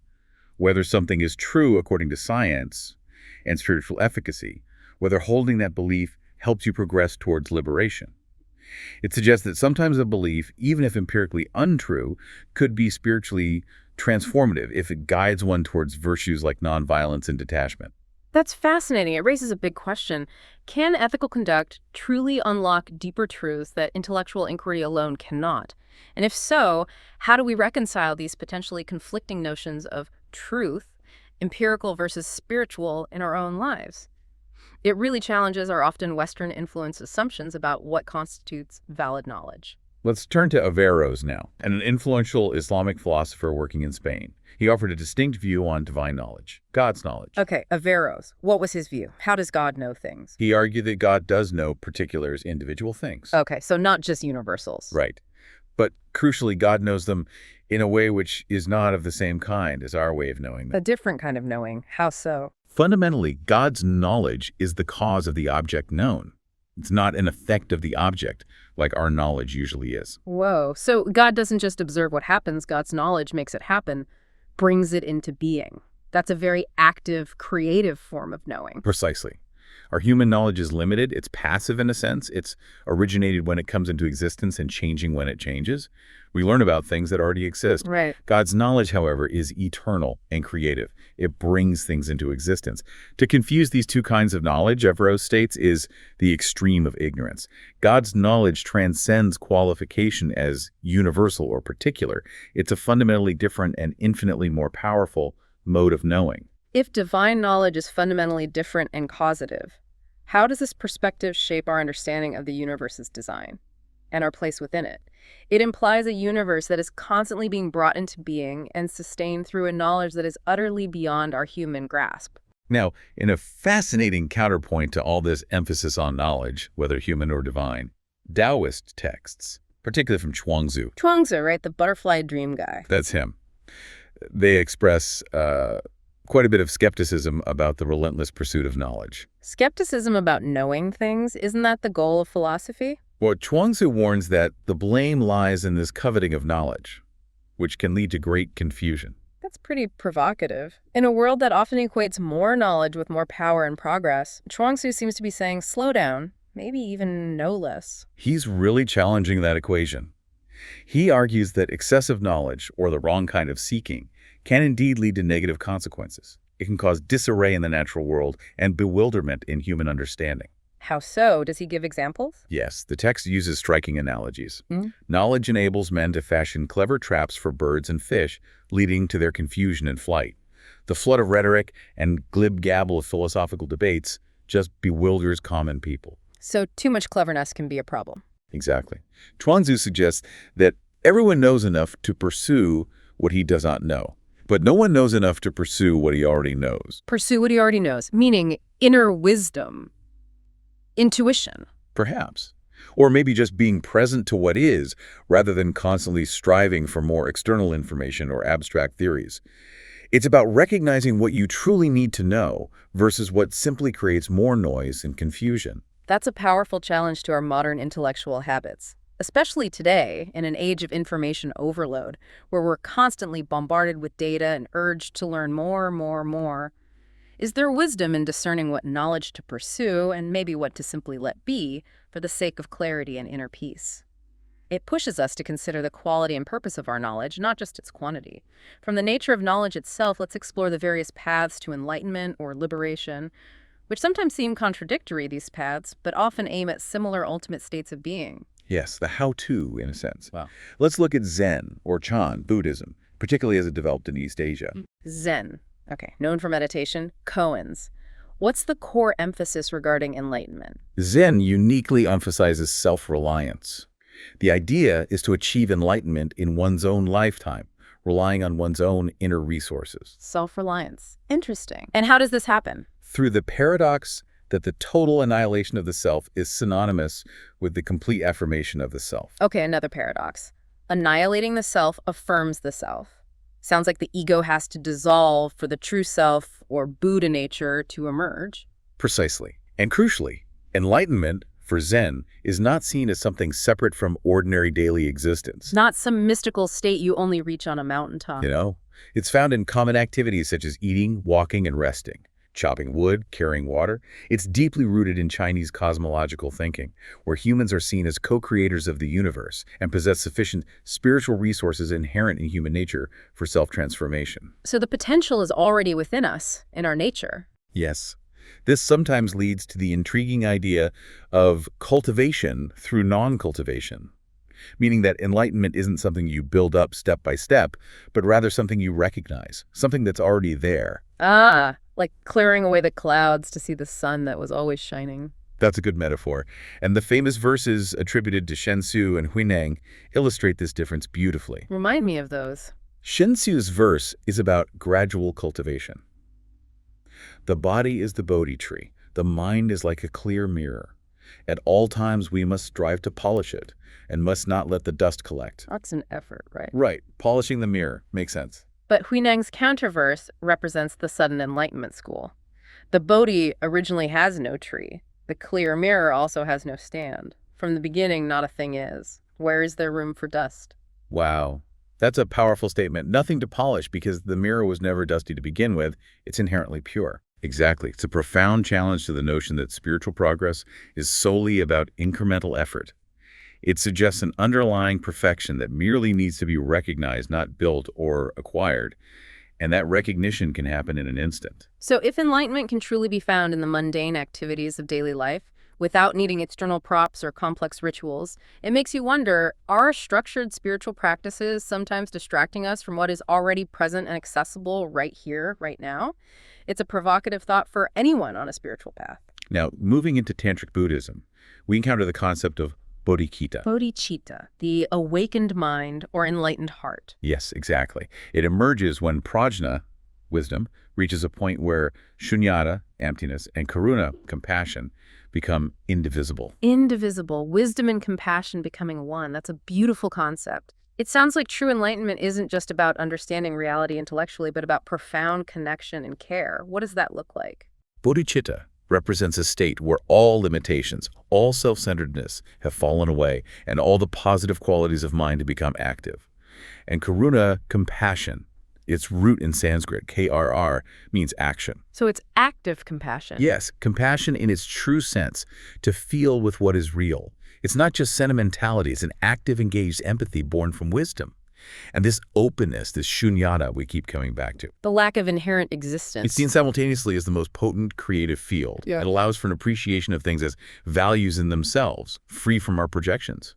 whether something is true according to science, and spiritual efficacy, whether holding that belief helps you progress towards liberation. It suggests that sometimes a belief, even if empirically untrue, could be spiritually transformative if it guides one towards virtues like nonviolence and detachment. That's fascinating. It raises a big question. Can ethical conduct truly unlock deeper truths that intellectual inquiry alone cannot? And if so, how do we reconcile these potentially conflicting notions of truth, empirical versus spiritual, in our own lives? It really challenges our often Western-influenced assumptions about what constitutes valid knowledge. Let's turn to Averroes now, an influential Islamic philosopher working in Spain. He offered a distinct view on divine knowledge, God's knowledge. Okay, Averroes. What was his view? How does God know things? He argued that God does know particulars, individual things. Okay, so not just universals. Right. But crucially, God knows them in a way which is not of the same kind as our way of knowing them. A different kind of knowing. How so? Fundamentally, God's knowledge is the cause of the object known. It's not an effect of the object, like our knowledge usually is. Whoa. So God doesn't just observe what happens, God's knowledge makes it happen, brings it into being. That's a very active, creative form of knowing. Precisely. Our human knowledge is limited. It's passive in a sense. It's originated when it comes into existence and changing when it changes. We learn about things that already exist. Right. God's knowledge, however, is eternal and creative. It brings things into existence. To confuse these two kinds of knowledge, Averroes states, is the extreme of ignorance. God's knowledge transcends qualification as universal or particular. It's a fundamentally different and infinitely more powerful mode of knowing. If divine knowledge is fundamentally different and causative, how does this perspective shape our understanding of the universe's design and our place within it? It implies a universe that is constantly being brought into being and sustained through a knowledge that is utterly beyond our human grasp. Now, in a fascinating counterpoint to all this emphasis on knowledge, whether human or divine, Taoist texts, particularly from Chuangzi, Chuangzi, right? The butterfly dream guy. that's him, they express quite a bit of skepticism about the relentless pursuit of knowledge. Skepticism about knowing things, isn't that the goal of philosophy? Well, Chuangzi warns that the blame lies in this coveting of knowledge, which can lead to great confusion. That's pretty provocative. In a world that often equates more knowledge with more power and progress, Chuangzi seems to be saying slow down, maybe even no less. He's really challenging that equation. He argues that excessive knowledge, or the wrong kind of seeking, can indeed lead to negative consequences. It can cause disarray in the natural world and bewilderment in human understanding. How so? Does he give examples? Yes, the text uses striking analogies. Knowledge enables men to fashion clever traps for birds and fish, leading to their confusion and flight. The flood of rhetoric and glib gabble of philosophical debates just bewilders common people. So too much cleverness can be a problem. Exactly. Chuangzi suggests that everyone knows enough to pursue what he does not know, but no one knows enough to pursue what he already knows. Pursue what he already knows, meaning inner wisdom, intuition. Perhaps. Or maybe just being present to what is, rather than constantly striving for more external information or abstract theories. It's about recognizing what you truly need to know versus what simply creates more noise and confusion. That's a powerful challenge to our modern intellectual habits, especially today in an age of information overload, where we're constantly bombarded with data and urged to learn more, more, more. Is there wisdom in discerning what knowledge to pursue and maybe what to simply let be for the sake of clarity and inner peace? It pushes us to consider the quality and purpose of our knowledge, not just its quantity. From the nature of knowledge itself, let's explore the various paths to enlightenment or liberation, which sometimes seem contradictory, these paths, but often aim at similar ultimate states of being. Yes, the how-to, in a sense. Wow. Let's look at Zen, or Chan, Buddhism, particularly as it developed in East Asia. Zen. Okay, known for meditation, koans. What's the core emphasis regarding enlightenment? Zen uniquely emphasizes self-reliance. The idea is to achieve enlightenment in one's own lifetime, relying on one's own inner resources. Self-reliance. Interesting. And how does this happen? Through the paradox that the total annihilation of the self is synonymous with the complete affirmation of the self. Okay, another paradox. Annihilating the self affirms the self. Sounds like the ego has to dissolve for the true self or Buddha nature to emerge. Precisely. And crucially, enlightenment for Zen is not seen as something separate from ordinary daily existence. Not some mystical state you only reach on a mountaintop. It's found in common activities such as eating, walking, and resting, chopping wood, carrying water. It's deeply rooted in Chinese cosmological thinking, where humans are seen as co-creators of the universe and possess sufficient spiritual resources inherent in human nature for self-transformation. So the potential is already within us, in our nature. Yes. This sometimes leads to the intriguing idea of cultivation through non-cultivation, meaning that enlightenment isn't something you build up step by step, but rather something you recognize, something that's already there. Ah, like clearing away the clouds to see the sun that was always shining. That's a good metaphor. And the famous verses attributed to Shen Tzu and Huineng illustrate this difference beautifully. Remind me of those. Shen Tzu's verse is about gradual cultivation. The body is the Bodhi tree. The mind is like a clear mirror. At all times we must strive to polish it and must not let the dust collect. That's an effort, right? Right. Polishing the mirror. Makes sense. But Huineng's counterverse represents the sudden enlightenment school. The Bodhi originally has no tree. The clear mirror also has no stand. From the beginning, not a thing is. Where is there room for dust? Wow. That's a powerful statement. Nothing to polish because the mirror was never dusty to begin with. It's inherently pure. Exactly. It's a profound challenge to the notion that spiritual progress is solely about incremental effort. It suggests an underlying perfection that merely needs to be recognized, not built or acquired. And that recognition can happen in an instant. So if enlightenment can truly be found in the mundane activities of daily life, without needing external props or complex rituals, it makes you wonder, are structured spiritual practices sometimes distracting us from what is already present and accessible right here, right now? It's a provocative thought for anyone on a spiritual path. Now, moving into Tantric Buddhism, we encounter the concept of bodhicitta. Bodhicitta, the awakened mind or enlightened heart. Yes, exactly. It emerges when prajna, wisdom, reaches a point where shunyata, emptiness, and karuna, compassion, become indivisible. Indivisible, wisdom and compassion becoming one. That's a beautiful concept. It sounds like true enlightenment isn't just about understanding reality intellectually, but about profound connection and care. What does that look like? Bodhicitta represents a state where all limitations, all self-centeredness have fallen away, and all the positive qualities of mind have become active. And karuna, compassion, its root in Sanskrit, KRR, means action. So it's active compassion. Yes, compassion in its true sense, to feel with what is real. It's not just sentimentality, it's an active, engaged empathy born from wisdom. And this openness, this shunyata we keep coming back to. The lack of inherent existence. It's seen simultaneously as the most potent creative field. Yeah. It allows for an appreciation of things as values in themselves, free from our projections.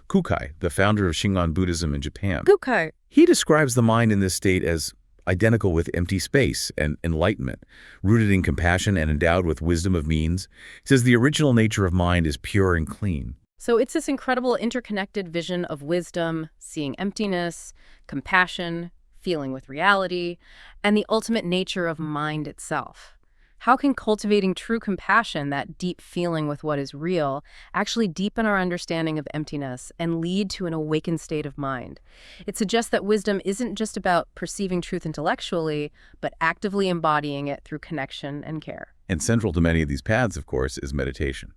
Kukai, the founder of Shingon Buddhism in Japan, Kukai. he describes the mind in this state as identical with empty space and enlightenment, rooted in compassion and endowed with wisdom of means. He says the original nature of mind is pure and clean. So it's this incredible interconnected vision of wisdom, seeing emptiness, compassion, feeling with reality, and the ultimate nature of mind itself. How can cultivating true compassion, that deep feeling with what is real, actually deepen our understanding of emptiness and lead to an awakened state of mind? It suggests that wisdom isn't just about perceiving truth intellectually, but actively embodying it through connection and care. And central to many of these paths, of course, is meditation.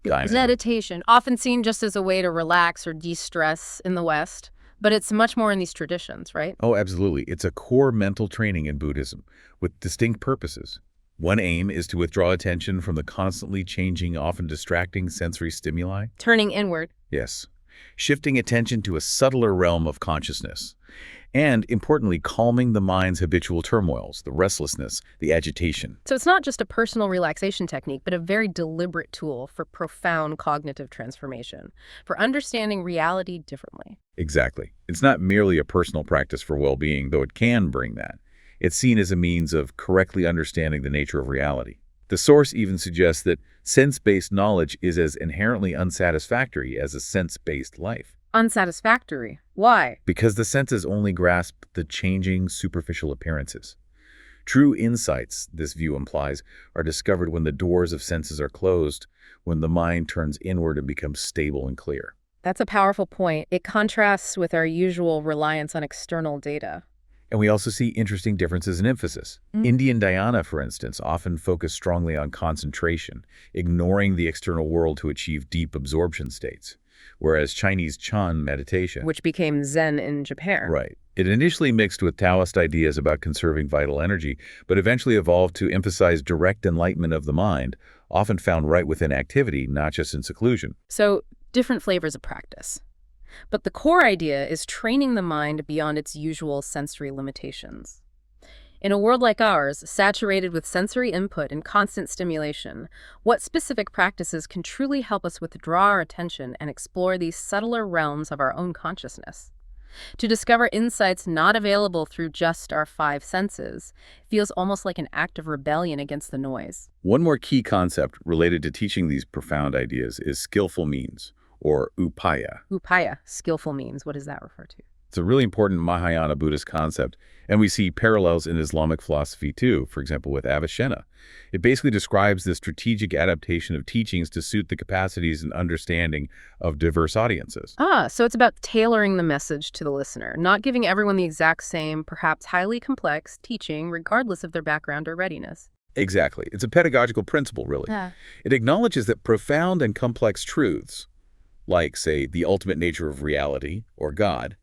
Kind of. Meditation, often seen just as a way to relax or de-stress in the West, but it's much more in these traditions, right? Oh, absolutely. It's a core mental training in Buddhism with distinct purposes. One aim is to withdraw attention from the constantly changing, often distracting sensory stimuli. Turning inward. Yes. Shifting attention to a subtler realm of consciousness. And, importantly, calming the mind's habitual turmoils, the restlessness, the agitation. So it's not just a personal relaxation technique, but a very deliberate tool for profound cognitive transformation, for understanding reality differently. Exactly. It's not merely a personal practice for well-being, though it can bring that. It's seen as a means of correctly understanding the nature of reality. The source even suggests that sense-based knowledge is as inherently unsatisfactory as a sense-based life. Unsatisfactory. Why? Because the senses only grasp the changing, superficial appearances. True insights, this view implies, are discovered when the doors of senses are closed, when the mind turns inward and becomes stable and clear. That's a powerful point. It contrasts with our usual reliance on external data. And we also see interesting differences in emphasis. Indian dhyana, for instance, often focus strongly on concentration, ignoring the external world to achieve deep absorption states, whereas Chinese Chan meditation, Which became Zen in Japan. right, it initially mixed with Taoist ideas about conserving vital energy, but eventually evolved to emphasize direct enlightenment of the mind, often found right within activity, not just in seclusion. So, different flavors of practice. But the core idea is training the mind beyond its usual sensory limitations. In a world like ours, saturated with sensory input and constant stimulation, what specific practices can truly help us withdraw our attention and explore these subtler realms of our own consciousness? To discover insights not available through just our five senses feels almost like an act of rebellion against the noise. One more key concept related to teaching these profound ideas is skillful means, or upaya. Upaya, skillful means. What does that refer to? It's a really important Mahayana Buddhist concept, and we see parallels in Islamic philosophy too, for example with Avicenna. It basically describes the strategic adaptation of teachings to suit the capacities and understanding of diverse audiences. So it's about tailoring the message to the listener, not giving everyone the exact same, perhaps highly complex, teaching regardless of their background or readiness. Exactly. It's a pedagogical principle, really. Yeah. It acknowledges that profound and complex truths, like, say, the ultimate nature of reality or God,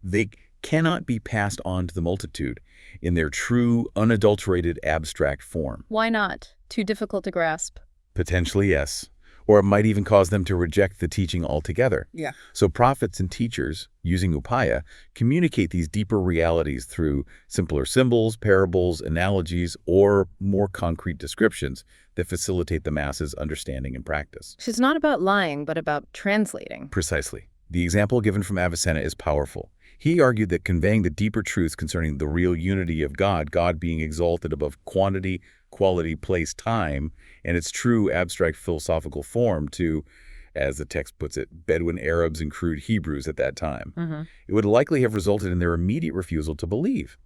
they cannot be passed on to the multitude in their true, unadulterated, abstract form. Why not? Too difficult to grasp. Potentially, yes. Or it might even cause them to reject the teaching altogether. Yeah. So prophets and teachers, using upaya, communicate these deeper realities through simpler symbols, parables, analogies, or more concrete descriptions that facilitate the masses' understanding and practice. It's not about lying, but about translating. Precisely. The example given from Avicenna is powerful. He argued that conveying the deeper truths concerning the real unity of God, God being exalted above quantity, quality, place, time, and its true abstract philosophical form to, as the text puts it, Bedouin Arabs and crude Hebrews at that time, it would likely have resulted in their immediate refusal to believe.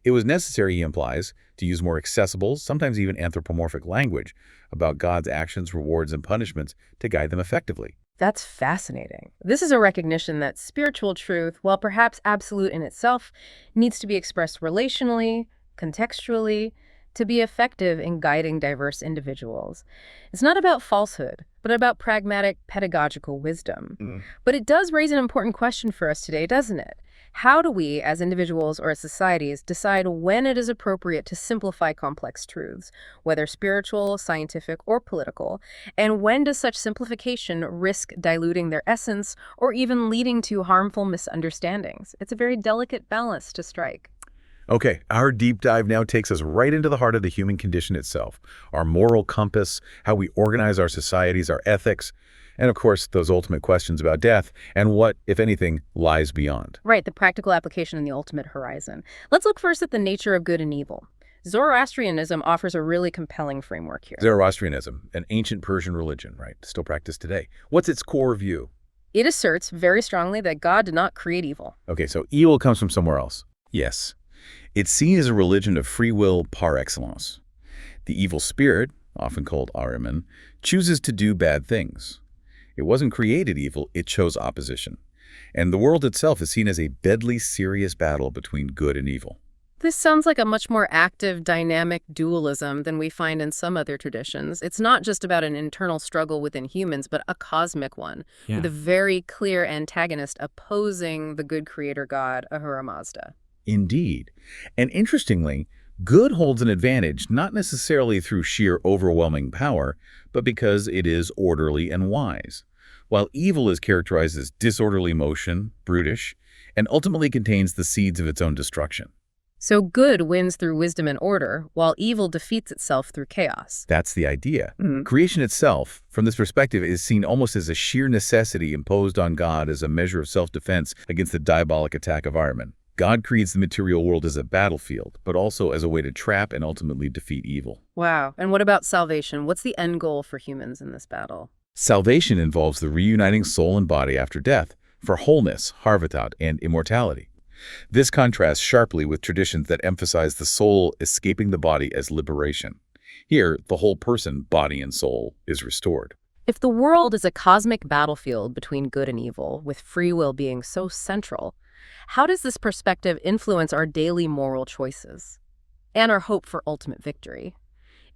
It was necessary, he implies, to use more accessible, sometimes even anthropomorphic language about God's actions, rewards, and punishments to guide them effectively. That's fascinating. This is a recognition that spiritual truth, while perhaps absolute in itself, needs to be expressed relationally, contextually, to be effective in guiding diverse individuals. It's not about falsehood, but about pragmatic pedagogical wisdom. But it does raise an important question for us today, doesn't it? How do we, as individuals or as societies, decide when it is appropriate to simplify complex truths, whether spiritual, scientific, or political, and when does such simplification risk diluting their essence or even leading to harmful misunderstandings? It's a very delicate balance to strike. Okay, our deep dive now takes us right into the heart of the human condition itself, our moral compass, how we organize our societies, our ethics, and of course, those ultimate questions about death and what, if anything, lies beyond. Right, the practical application and the ultimate horizon. Let's look first at the nature of good and evil. Zoroastrianism offers a really compelling framework here. Zoroastrianism, an ancient Persian religion, right, still practiced today. What's its core view? It asserts very strongly that God did not create evil. Okay, so evil comes from somewhere else. Yes. It's seen as a religion of free will par excellence. The evil spirit, often called Ahriman, chooses to do bad things. It wasn't created evil, it chose opposition. And the world itself is seen as a deadly serious battle between good and evil. This sounds like a much more active, dynamic dualism than we find in some other traditions. It's not just about an internal struggle within humans, but a cosmic one, with Yeah. a very clear antagonist opposing the good creator god, Ahura Mazda. Indeed. And interestingly, good holds an advantage not necessarily through sheer overwhelming power, but because it is orderly and wise, while evil is characterized as disorderly motion, brutish, and ultimately contains the seeds of its own destruction. So good wins through wisdom and order, while evil defeats itself through chaos. That's the idea. Mhm. Creation itself, from this perspective, is seen almost as a sheer necessity imposed on God as a measure of self-defense against the diabolic attack of Ahriman. God creates the material world as a battlefield, but also as a way to trap and ultimately defeat evil. Wow. And what about salvation? What's the end goal for humans in this battle? Salvation involves the reuniting soul and body after death for wholeness, harvatat, and immortality. This contrasts sharply with traditions that emphasize the soul escaping the body as liberation. Here, the whole person, body and soul, is restored. If the world is a cosmic battlefield between good and evil, with free will being so central, how does this perspective influence our daily moral choices and our hope for ultimate victory?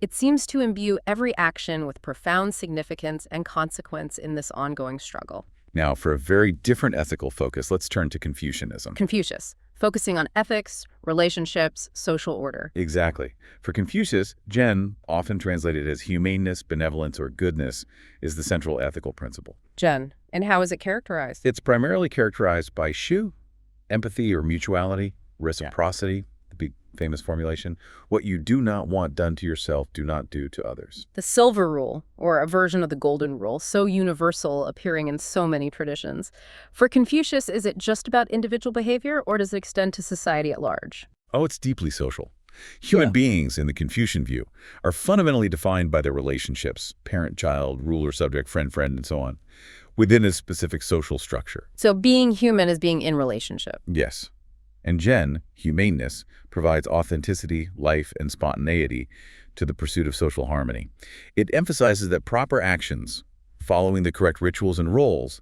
It seems to imbue every action with profound significance and consequence in this ongoing struggle. Now, for a very different ethical focus, let's turn to Confucianism. Confucius, focusing on ethics, relationships, social order. Exactly. For Confucius, Zhen, often translated as humaneness, benevolence, or goodness, is the central ethical principle. Jen, and how is it characterized? It's primarily characterized by shu, empathy or mutuality, reciprocity, the big famous formulation. What you do not want done to yourself, do not do to others. The silver rule, or a version of the golden rule, so universal, appearing in so many traditions. For Confucius, is it just about individual behavior, or does it extend to society at large? Oh, it's deeply social. Human beings, in the Confucian view, are fundamentally defined by their relationships, parent-child, ruler-subject, friend-friend, and so on, within a specific social structure. So being human is being in relationship. Yes. And Zhen, humaneness, provides authenticity, life, and spontaneity to the pursuit of social harmony. It emphasizes that proper actions, following the correct rituals and roles,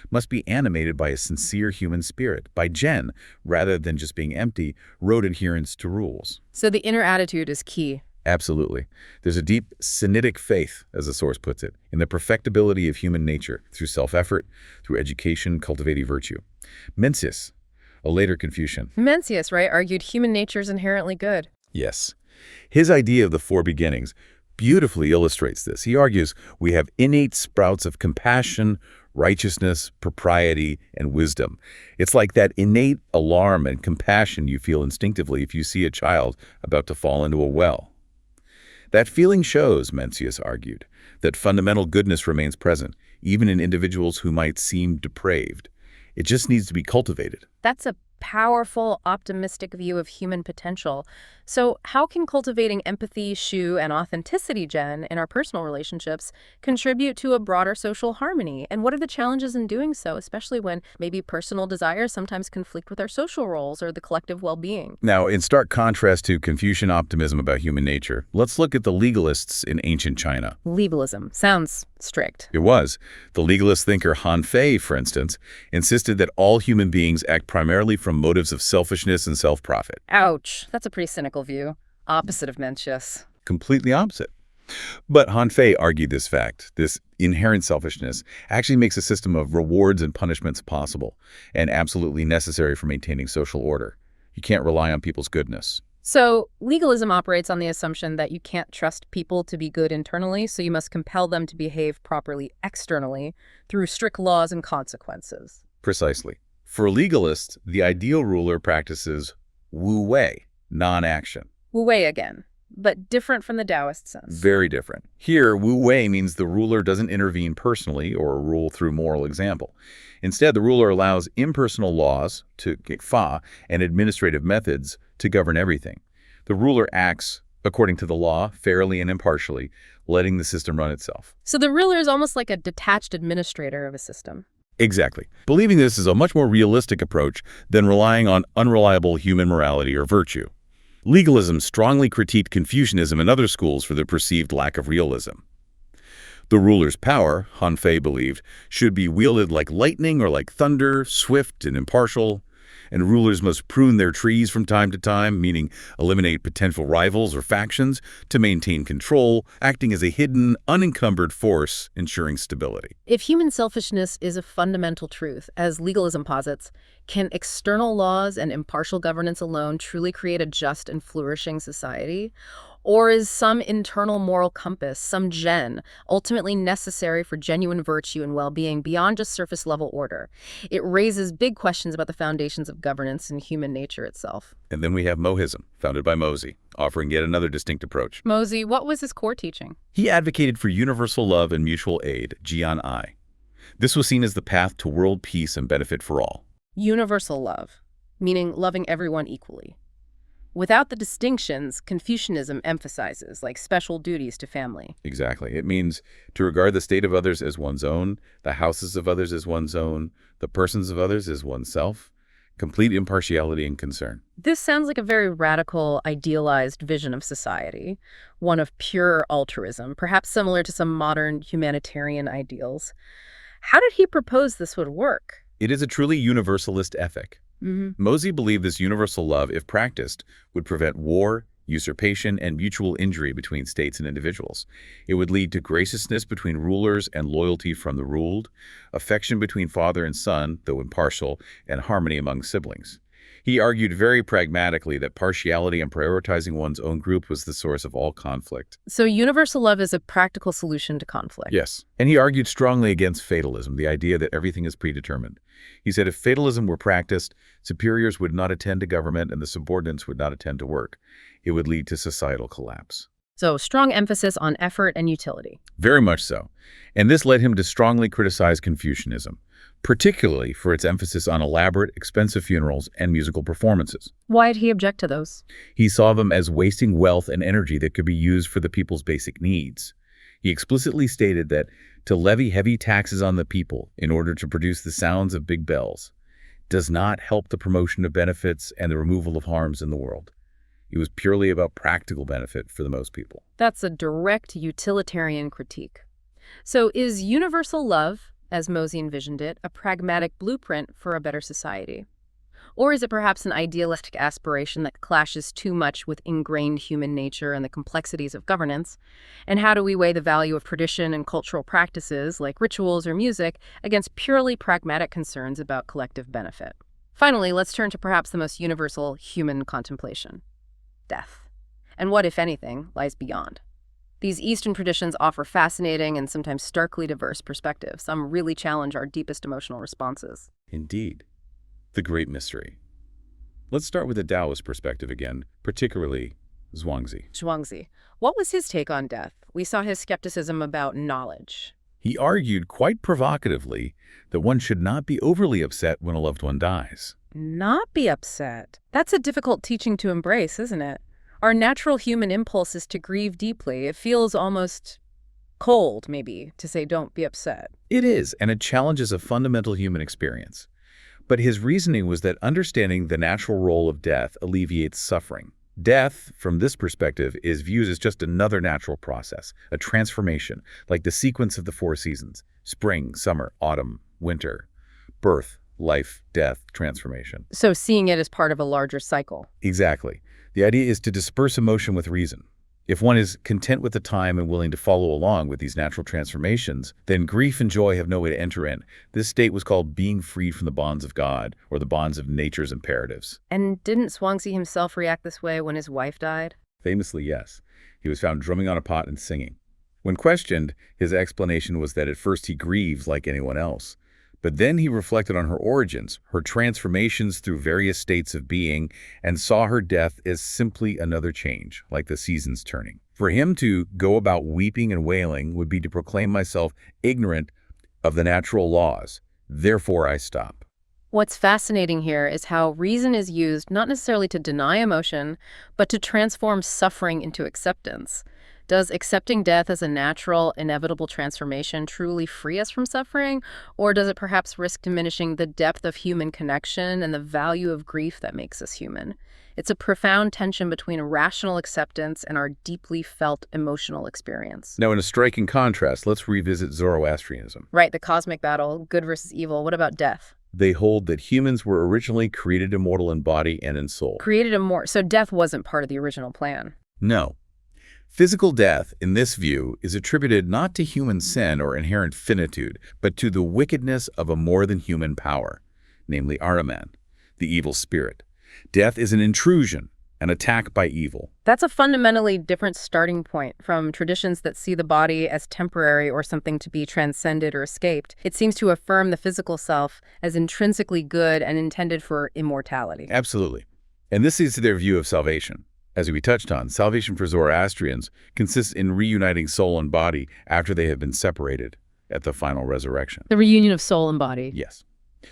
must be animated by a sincere human spirit, by Zhen, rather than just being empty, rote adherence to rules. So the inner attitude is key. Absolutely. There's a deep Sinitic faith, as the source puts it, in the perfectibility of human nature through self-effort, through education, cultivating virtue. Mencius, a later Confucian. Mencius, right, argued human nature is inherently good. Yes. His idea of the four beginnings beautifully illustrates this. He argues we have innate sprouts of compassion, righteousness, propriety, and wisdom. It's like that innate alarm and compassion you feel instinctively if you see a child about to fall into a well. That feeling shows, Mencius argued, that fundamental goodness remains present, even in individuals who might seem depraved. It just needs to be cultivated. That's a powerful, optimistic view of human potential. So how can cultivating empathy, shu, and authenticity, Jen, in our personal relationships contribute to a broader social harmony? And what are the challenges in doing so, especially when maybe personal desires sometimes conflict with our social roles or the collective well-being? Now, in stark contrast to Confucian optimism about human nature, let's look at the legalists in ancient China. Legalism sounds strict. It was. The legalist thinker Han Fei, for instance, insisted that all human beings act primarily from motives of selfishness and self-profit. Ouch. That's a pretty cynical view. Opposite of Mencius. Completely opposite. But Han Fei argued this fact, this inherent selfishness, actually makes a system of rewards and punishments possible and absolutely necessary for maintaining social order. You can't rely on people's goodness. So legalism operates on the assumption that you can't trust people to be good internally, so you must compel them to behave properly externally through strict laws and consequences. Precisely. For legalists, the ideal ruler practices Wu Wei, non-action. Wu Wei again, but different from the Taoist sense. Very different. Here, Wu Wei means the ruler doesn't intervene personally or rule through moral example. Instead, the ruler allows impersonal laws, to fa, and administrative methods to govern everything. The ruler acts according to the law, fairly and impartially, letting the system run itself. So the ruler is almost like a detached administrator of a system. Exactly. Believing this is a much more realistic approach than relying on unreliable human morality or virtue. Legalism strongly critiqued Confucianism and other schools for their perceived lack of realism. The ruler's power, Han Fei believed, should be wielded like lightning or like thunder, swift and impartial. And rulers must prune their trees from time to time, meaning eliminate potential rivals or factions, to maintain control, acting as a hidden, unencumbered force, ensuring stability. If human selfishness is a fundamental truth, as legalism posits, can external laws and impartial governance alone truly create a just and flourishing society? Or is some internal moral compass, some gen, ultimately necessary for genuine virtue and well-being beyond just surface-level order? It raises big questions about the foundations of governance and human nature itself. And then we have Mohism, founded by Mozi, offering yet another distinct approach. Mozi, what was his core teaching? He advocated for universal love and mutual aid, Jian-I. This was seen as the path to world peace and benefit for all. Universal love, meaning loving everyone equally. Without the distinctions Confucianism emphasizes, like special duties to family. Exactly. It means to regard the state of others as one's own, the houses of others as one's own, the persons of others as oneself, complete impartiality and concern. This sounds like a very radical, idealized vision of society, one of pure altruism, perhaps similar to some modern humanitarian ideals. How did he propose this would work? It is a truly universalist ethic. Mozi believed this universal love, if practiced, would prevent war, usurpation, and mutual injury between states and individuals. It would lead to graciousness between rulers and loyalty from the ruled, affection between father and son, though impartial, and harmony among siblings. He argued very pragmatically that partiality and prioritizing one's own group was the source of all conflict. So universal love is a practical solution to conflict. Yes. And he argued strongly against fatalism, the idea that everything is predetermined. He said if fatalism were practiced, superiors would not attend to government and the subordinates would not attend to work. It would lead to societal collapse. So strong emphasis on effort and utility. Very much so. And this led him to strongly criticize Confucianism, particularly for its emphasis on elaborate, expensive funerals and musical performances. Why did he object to those? He saw them as wasting wealth and energy that could be used for the people's basic needs. He explicitly stated that to levy heavy taxes on the people in order to produce the sounds of big bells does not help the promotion of benefits and the removal of harms in the world. It was purely about practical benefit for the most people. That's a direct utilitarian critique. So is universal love, as Mozi envisioned it, a pragmatic blueprint for a better society? Or is it perhaps an idealistic aspiration that clashes too much with ingrained human nature and the complexities of governance? And how do we weigh the value of tradition and cultural practices, like rituals or music, against purely pragmatic concerns about collective benefit? Finally, let's turn to perhaps the most universal human contemplation: death. And what, if anything, lies beyond? These Eastern traditions offer fascinating and sometimes starkly diverse perspectives. Some really challenge our deepest emotional responses. Indeed. The great mystery. Let's start with the Taoist perspective again, particularly Zhuangzi. Zhuangzi. What was his take on death? We saw his skepticism about knowledge. He argued quite provocatively that one should not be overly upset when a loved one dies. Not be upset. That's a difficult teaching to embrace, isn't it? Our natural human impulse is to grieve deeply. It feels almost cold, maybe, to say don't be upset. It is, and it challenges a fundamental human experience. But his reasoning was that understanding the natural role of death alleviates suffering. Death, from this perspective, is viewed as just another natural process, a transformation, like the sequence of the four seasons: spring, summer, autumn, winter, birth, life, death, transformation. So seeing it as part of a larger cycle. Exactly. The idea is to disperse emotion with reason. If one is content with the time and willing to follow along with these natural transformations, then grief and joy have no way to enter in. This state was called being freed from the bonds of God, or the bonds of nature's imperatives. And didn't Zhuangzi himself react this way when his wife died? Famously, yes. He was found drumming on a pot and singing. When questioned, his explanation was that at first he grieves like anyone else. But then he reflected on her origins, her transformations through various states of being, and saw her death as simply another change, like the seasons turning. For him to go about weeping and wailing would be to proclaim myself ignorant of the natural laws. Therefore, I stop. What's fascinating here is how reason is used not necessarily to deny emotion, but to transform suffering into acceptance. Does accepting death as a natural, inevitable transformation truly free us from suffering, or does it perhaps risk diminishing the depth of human connection and the value of grief that makes us human? It's a profound tension between rational acceptance and our deeply felt emotional experience. Now, in a striking contrast, let's revisit Zoroastrianism. Right, the cosmic battle, good versus evil. What about death? They hold that humans were originally created immortal in body and in soul. Created a more, so death wasn't part of the original plan. No. Physical death, in this view, is attributed not to human sin or inherent finitude, but to the wickedness of a more than human power, namely Ahriman, the evil spirit. Death is an intrusion, an attack by evil. That's a fundamentally different starting point from traditions that see the body as temporary or something to be transcended or escaped. It seems to affirm the physical self as intrinsically good and intended for immortality. Absolutely. And this leads to their view of salvation. As we touched on, salvation for Zoroastrians consists in reuniting soul and body after they have been separated at the final resurrection. The reunion of soul and body. Yes.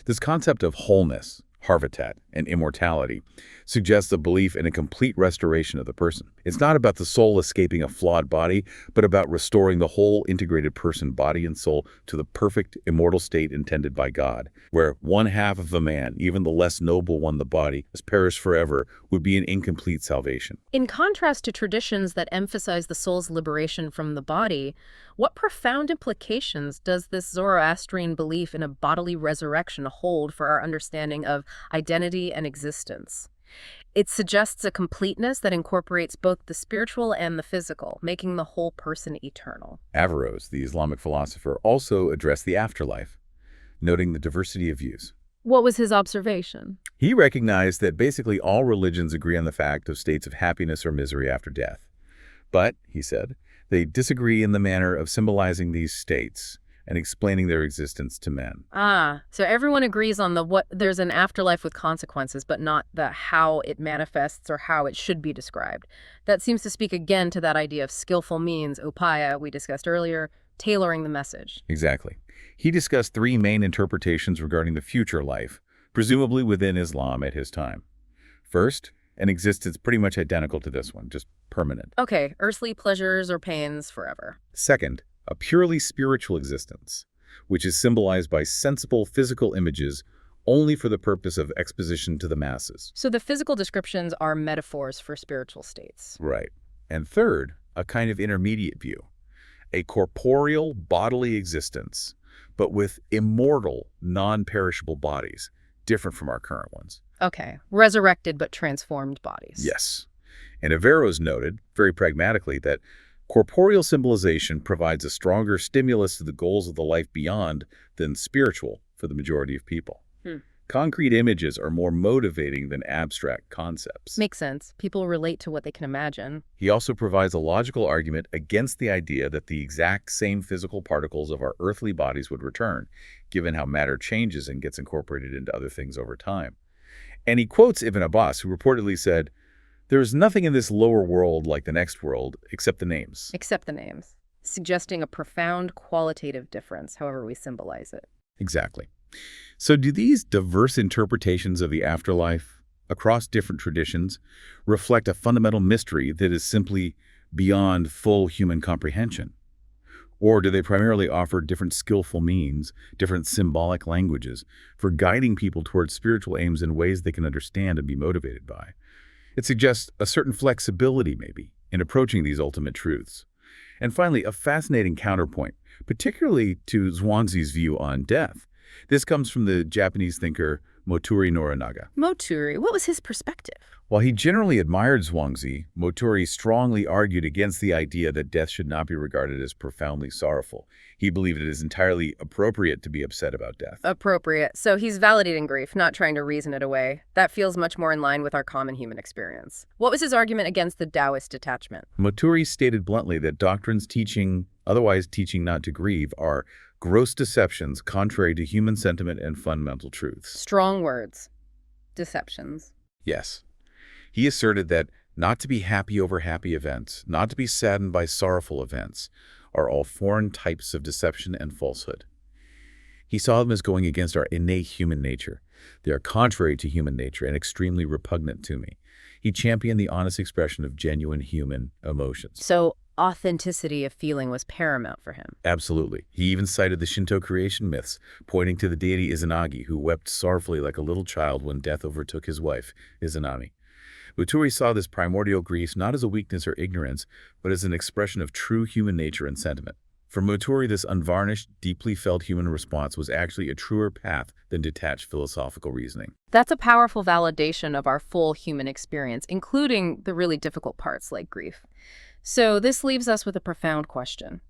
This concept of wholeness, Harvatat, and immortality suggests a belief in a complete restoration of the person. It's not about the soul escaping a flawed body, but about restoring the whole integrated person, body and soul, to the perfect immortal state intended by God, where one half of a man, even the less noble one, the body, has perished forever, would be an incomplete salvation. In contrast to traditions that emphasize the soul's liberation from the body, what profound implications does this Zoroastrian belief in a bodily resurrection hold for our understanding of identity and existence? It suggests a completeness that incorporates both the spiritual and the physical, making the whole person eternal. Averroes, the Islamic philosopher, also addressed the afterlife, noting the diversity of views. What was his observation? He recognized that basically all religions agree on the fact of states of happiness or misery after death. But, he said, they disagree in the manner of symbolizing these states and explaining their existence to men. So everyone agrees on there's an afterlife with consequences, but not the how it manifests or how it should be described. That seems to speak again to that idea of skillful means, upaya, we discussed earlier, tailoring the message. Exactly. He discussed three main interpretations regarding the future life, presumably within Islam at his time. First, an existence pretty much identical to this one, just permanent. Okay, earthly pleasures or pains forever. Second, a purely spiritual existence, which is symbolized by sensible physical images only for the purpose of exposition to the masses. So the physical descriptions are metaphors for spiritual states. Right. And third, a kind of intermediate view, a corporeal bodily existence, but with immortal, non-perishable bodies, different from our current ones. Okay, resurrected but transformed bodies. Yes. And Averroes noted, very pragmatically, that corporeal symbolization provides a stronger stimulus to the goals of the life beyond than spiritual for the majority of people. Concrete images are more motivating than abstract concepts. Makes sense. People relate to what they can imagine. He also provides a logical argument against the idea that the exact same physical particles of our earthly bodies would return, given how matter changes and gets incorporated into other things over time. And he quotes Ibn Abbas, who reportedly said, "There is nothing in this lower world like the next world except the names." Except the names, suggesting a profound qualitative difference, however we symbolize it. Exactly. So do these diverse interpretations of the afterlife across different traditions reflect a fundamental mystery that is simply beyond full human comprehension? Or do they primarily offer different skillful means, different symbolic languages for guiding people towards spiritual aims in ways they can understand and be motivated by? It suggests a certain flexibility, maybe, in approaching these ultimate truths. And finally, a fascinating counterpoint, particularly to Zhuangzi's view on death. This comes from the Japanese thinker Moturi Norinaga. Moturi, what was his perspective? While he generally admired Zhuangzi, Moturi strongly argued against the idea that death should not be regarded as profoundly sorrowful. He believed it is entirely appropriate to be upset about death. Appropriate. So he's validating grief, not trying to reason it away. That feels much more in line with our common human experience. What was his argument against the Taoist detachment? Moturi stated bluntly that doctrines otherwise teaching not to grieve, are gross deceptions contrary to human sentiment and fundamental truths. Strong words. Deceptions. Yes. He asserted that not to be happy over happy events, not to be saddened by sorrowful events, are all foreign types of deception and falsehood. He saw them as going against our innate human nature. They are contrary to human nature and extremely repugnant to me. He championed the honest expression of genuine human emotions. So authenticity of feeling was paramount for him. Absolutely. He even cited the Shinto creation myths, pointing to the deity Izanagi, who wept sorrowfully like a little child when death overtook his wife, Izanami. Moturi saw this primordial grief not as a weakness or ignorance, but as an expression of true human nature and sentiment. For Moturi, this unvarnished, deeply felt human response was actually a truer path than detached philosophical reasoning. That's a powerful validation of our full human experience, including the really difficult parts like grief. So this leaves us with a profound question.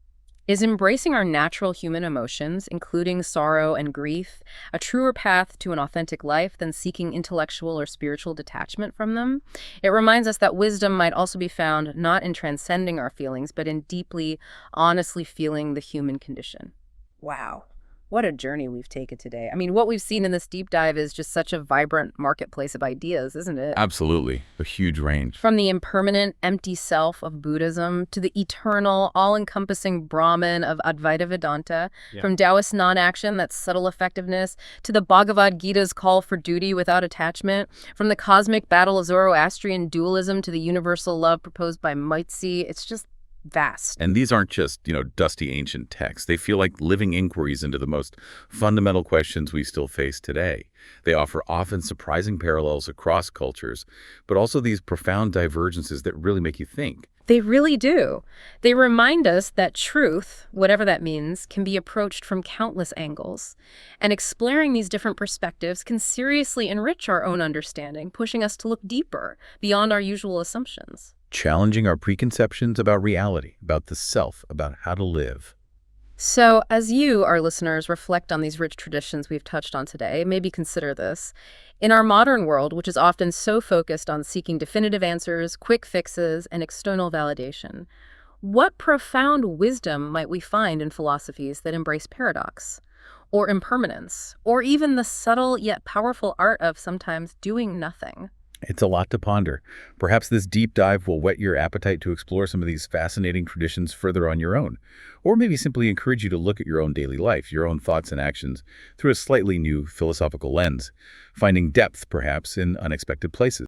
Is embracing our natural human emotions, including sorrow and grief, a truer path to an authentic life than seeking intellectual or spiritual detachment from them? It reminds us that wisdom might also be found not in transcending our feelings, but in deeply, honestly feeling the human condition. Wow. What a journey we've taken today. I mean, what we've seen in this deep dive is just such a vibrant marketplace of ideas, isn't it? Absolutely. A huge range. From the impermanent, empty self of Buddhism to the eternal, all-encompassing Brahman of Advaita Vedanta, from Taoist non-action, that's subtle effectiveness, to the Bhagavad Gita's call for duty without attachment, from the cosmic battle of Zoroastrian dualism to the universal love proposed by Moitzi. It's just vast. And these aren't just, dusty ancient texts. They feel like living inquiries into the most fundamental questions we still face today. They offer often surprising parallels across cultures, but also these profound divergences that really make you think. They really do. They remind us that truth, whatever that means, can be approached from countless angles. And exploring these different perspectives can seriously enrich our own understanding, pushing us to look deeper, beyond our usual assumptions. Challenging our preconceptions about reality, about the self, about how to live. So, as you, our listeners, reflect on these rich traditions we've touched on today, maybe consider this. In our modern world, which is often so focused on seeking definitive answers, quick fixes, and external validation, what profound wisdom might we find in philosophies that embrace paradox, or impermanence, or even the subtle yet powerful art of sometimes doing nothing? It's a lot to ponder. Perhaps this deep dive will whet your appetite to explore some of these fascinating traditions further on your own, or maybe simply encourage you to look at your own daily life, your own thoughts and actions, through a slightly new philosophical lens, finding depth, perhaps, in unexpected places.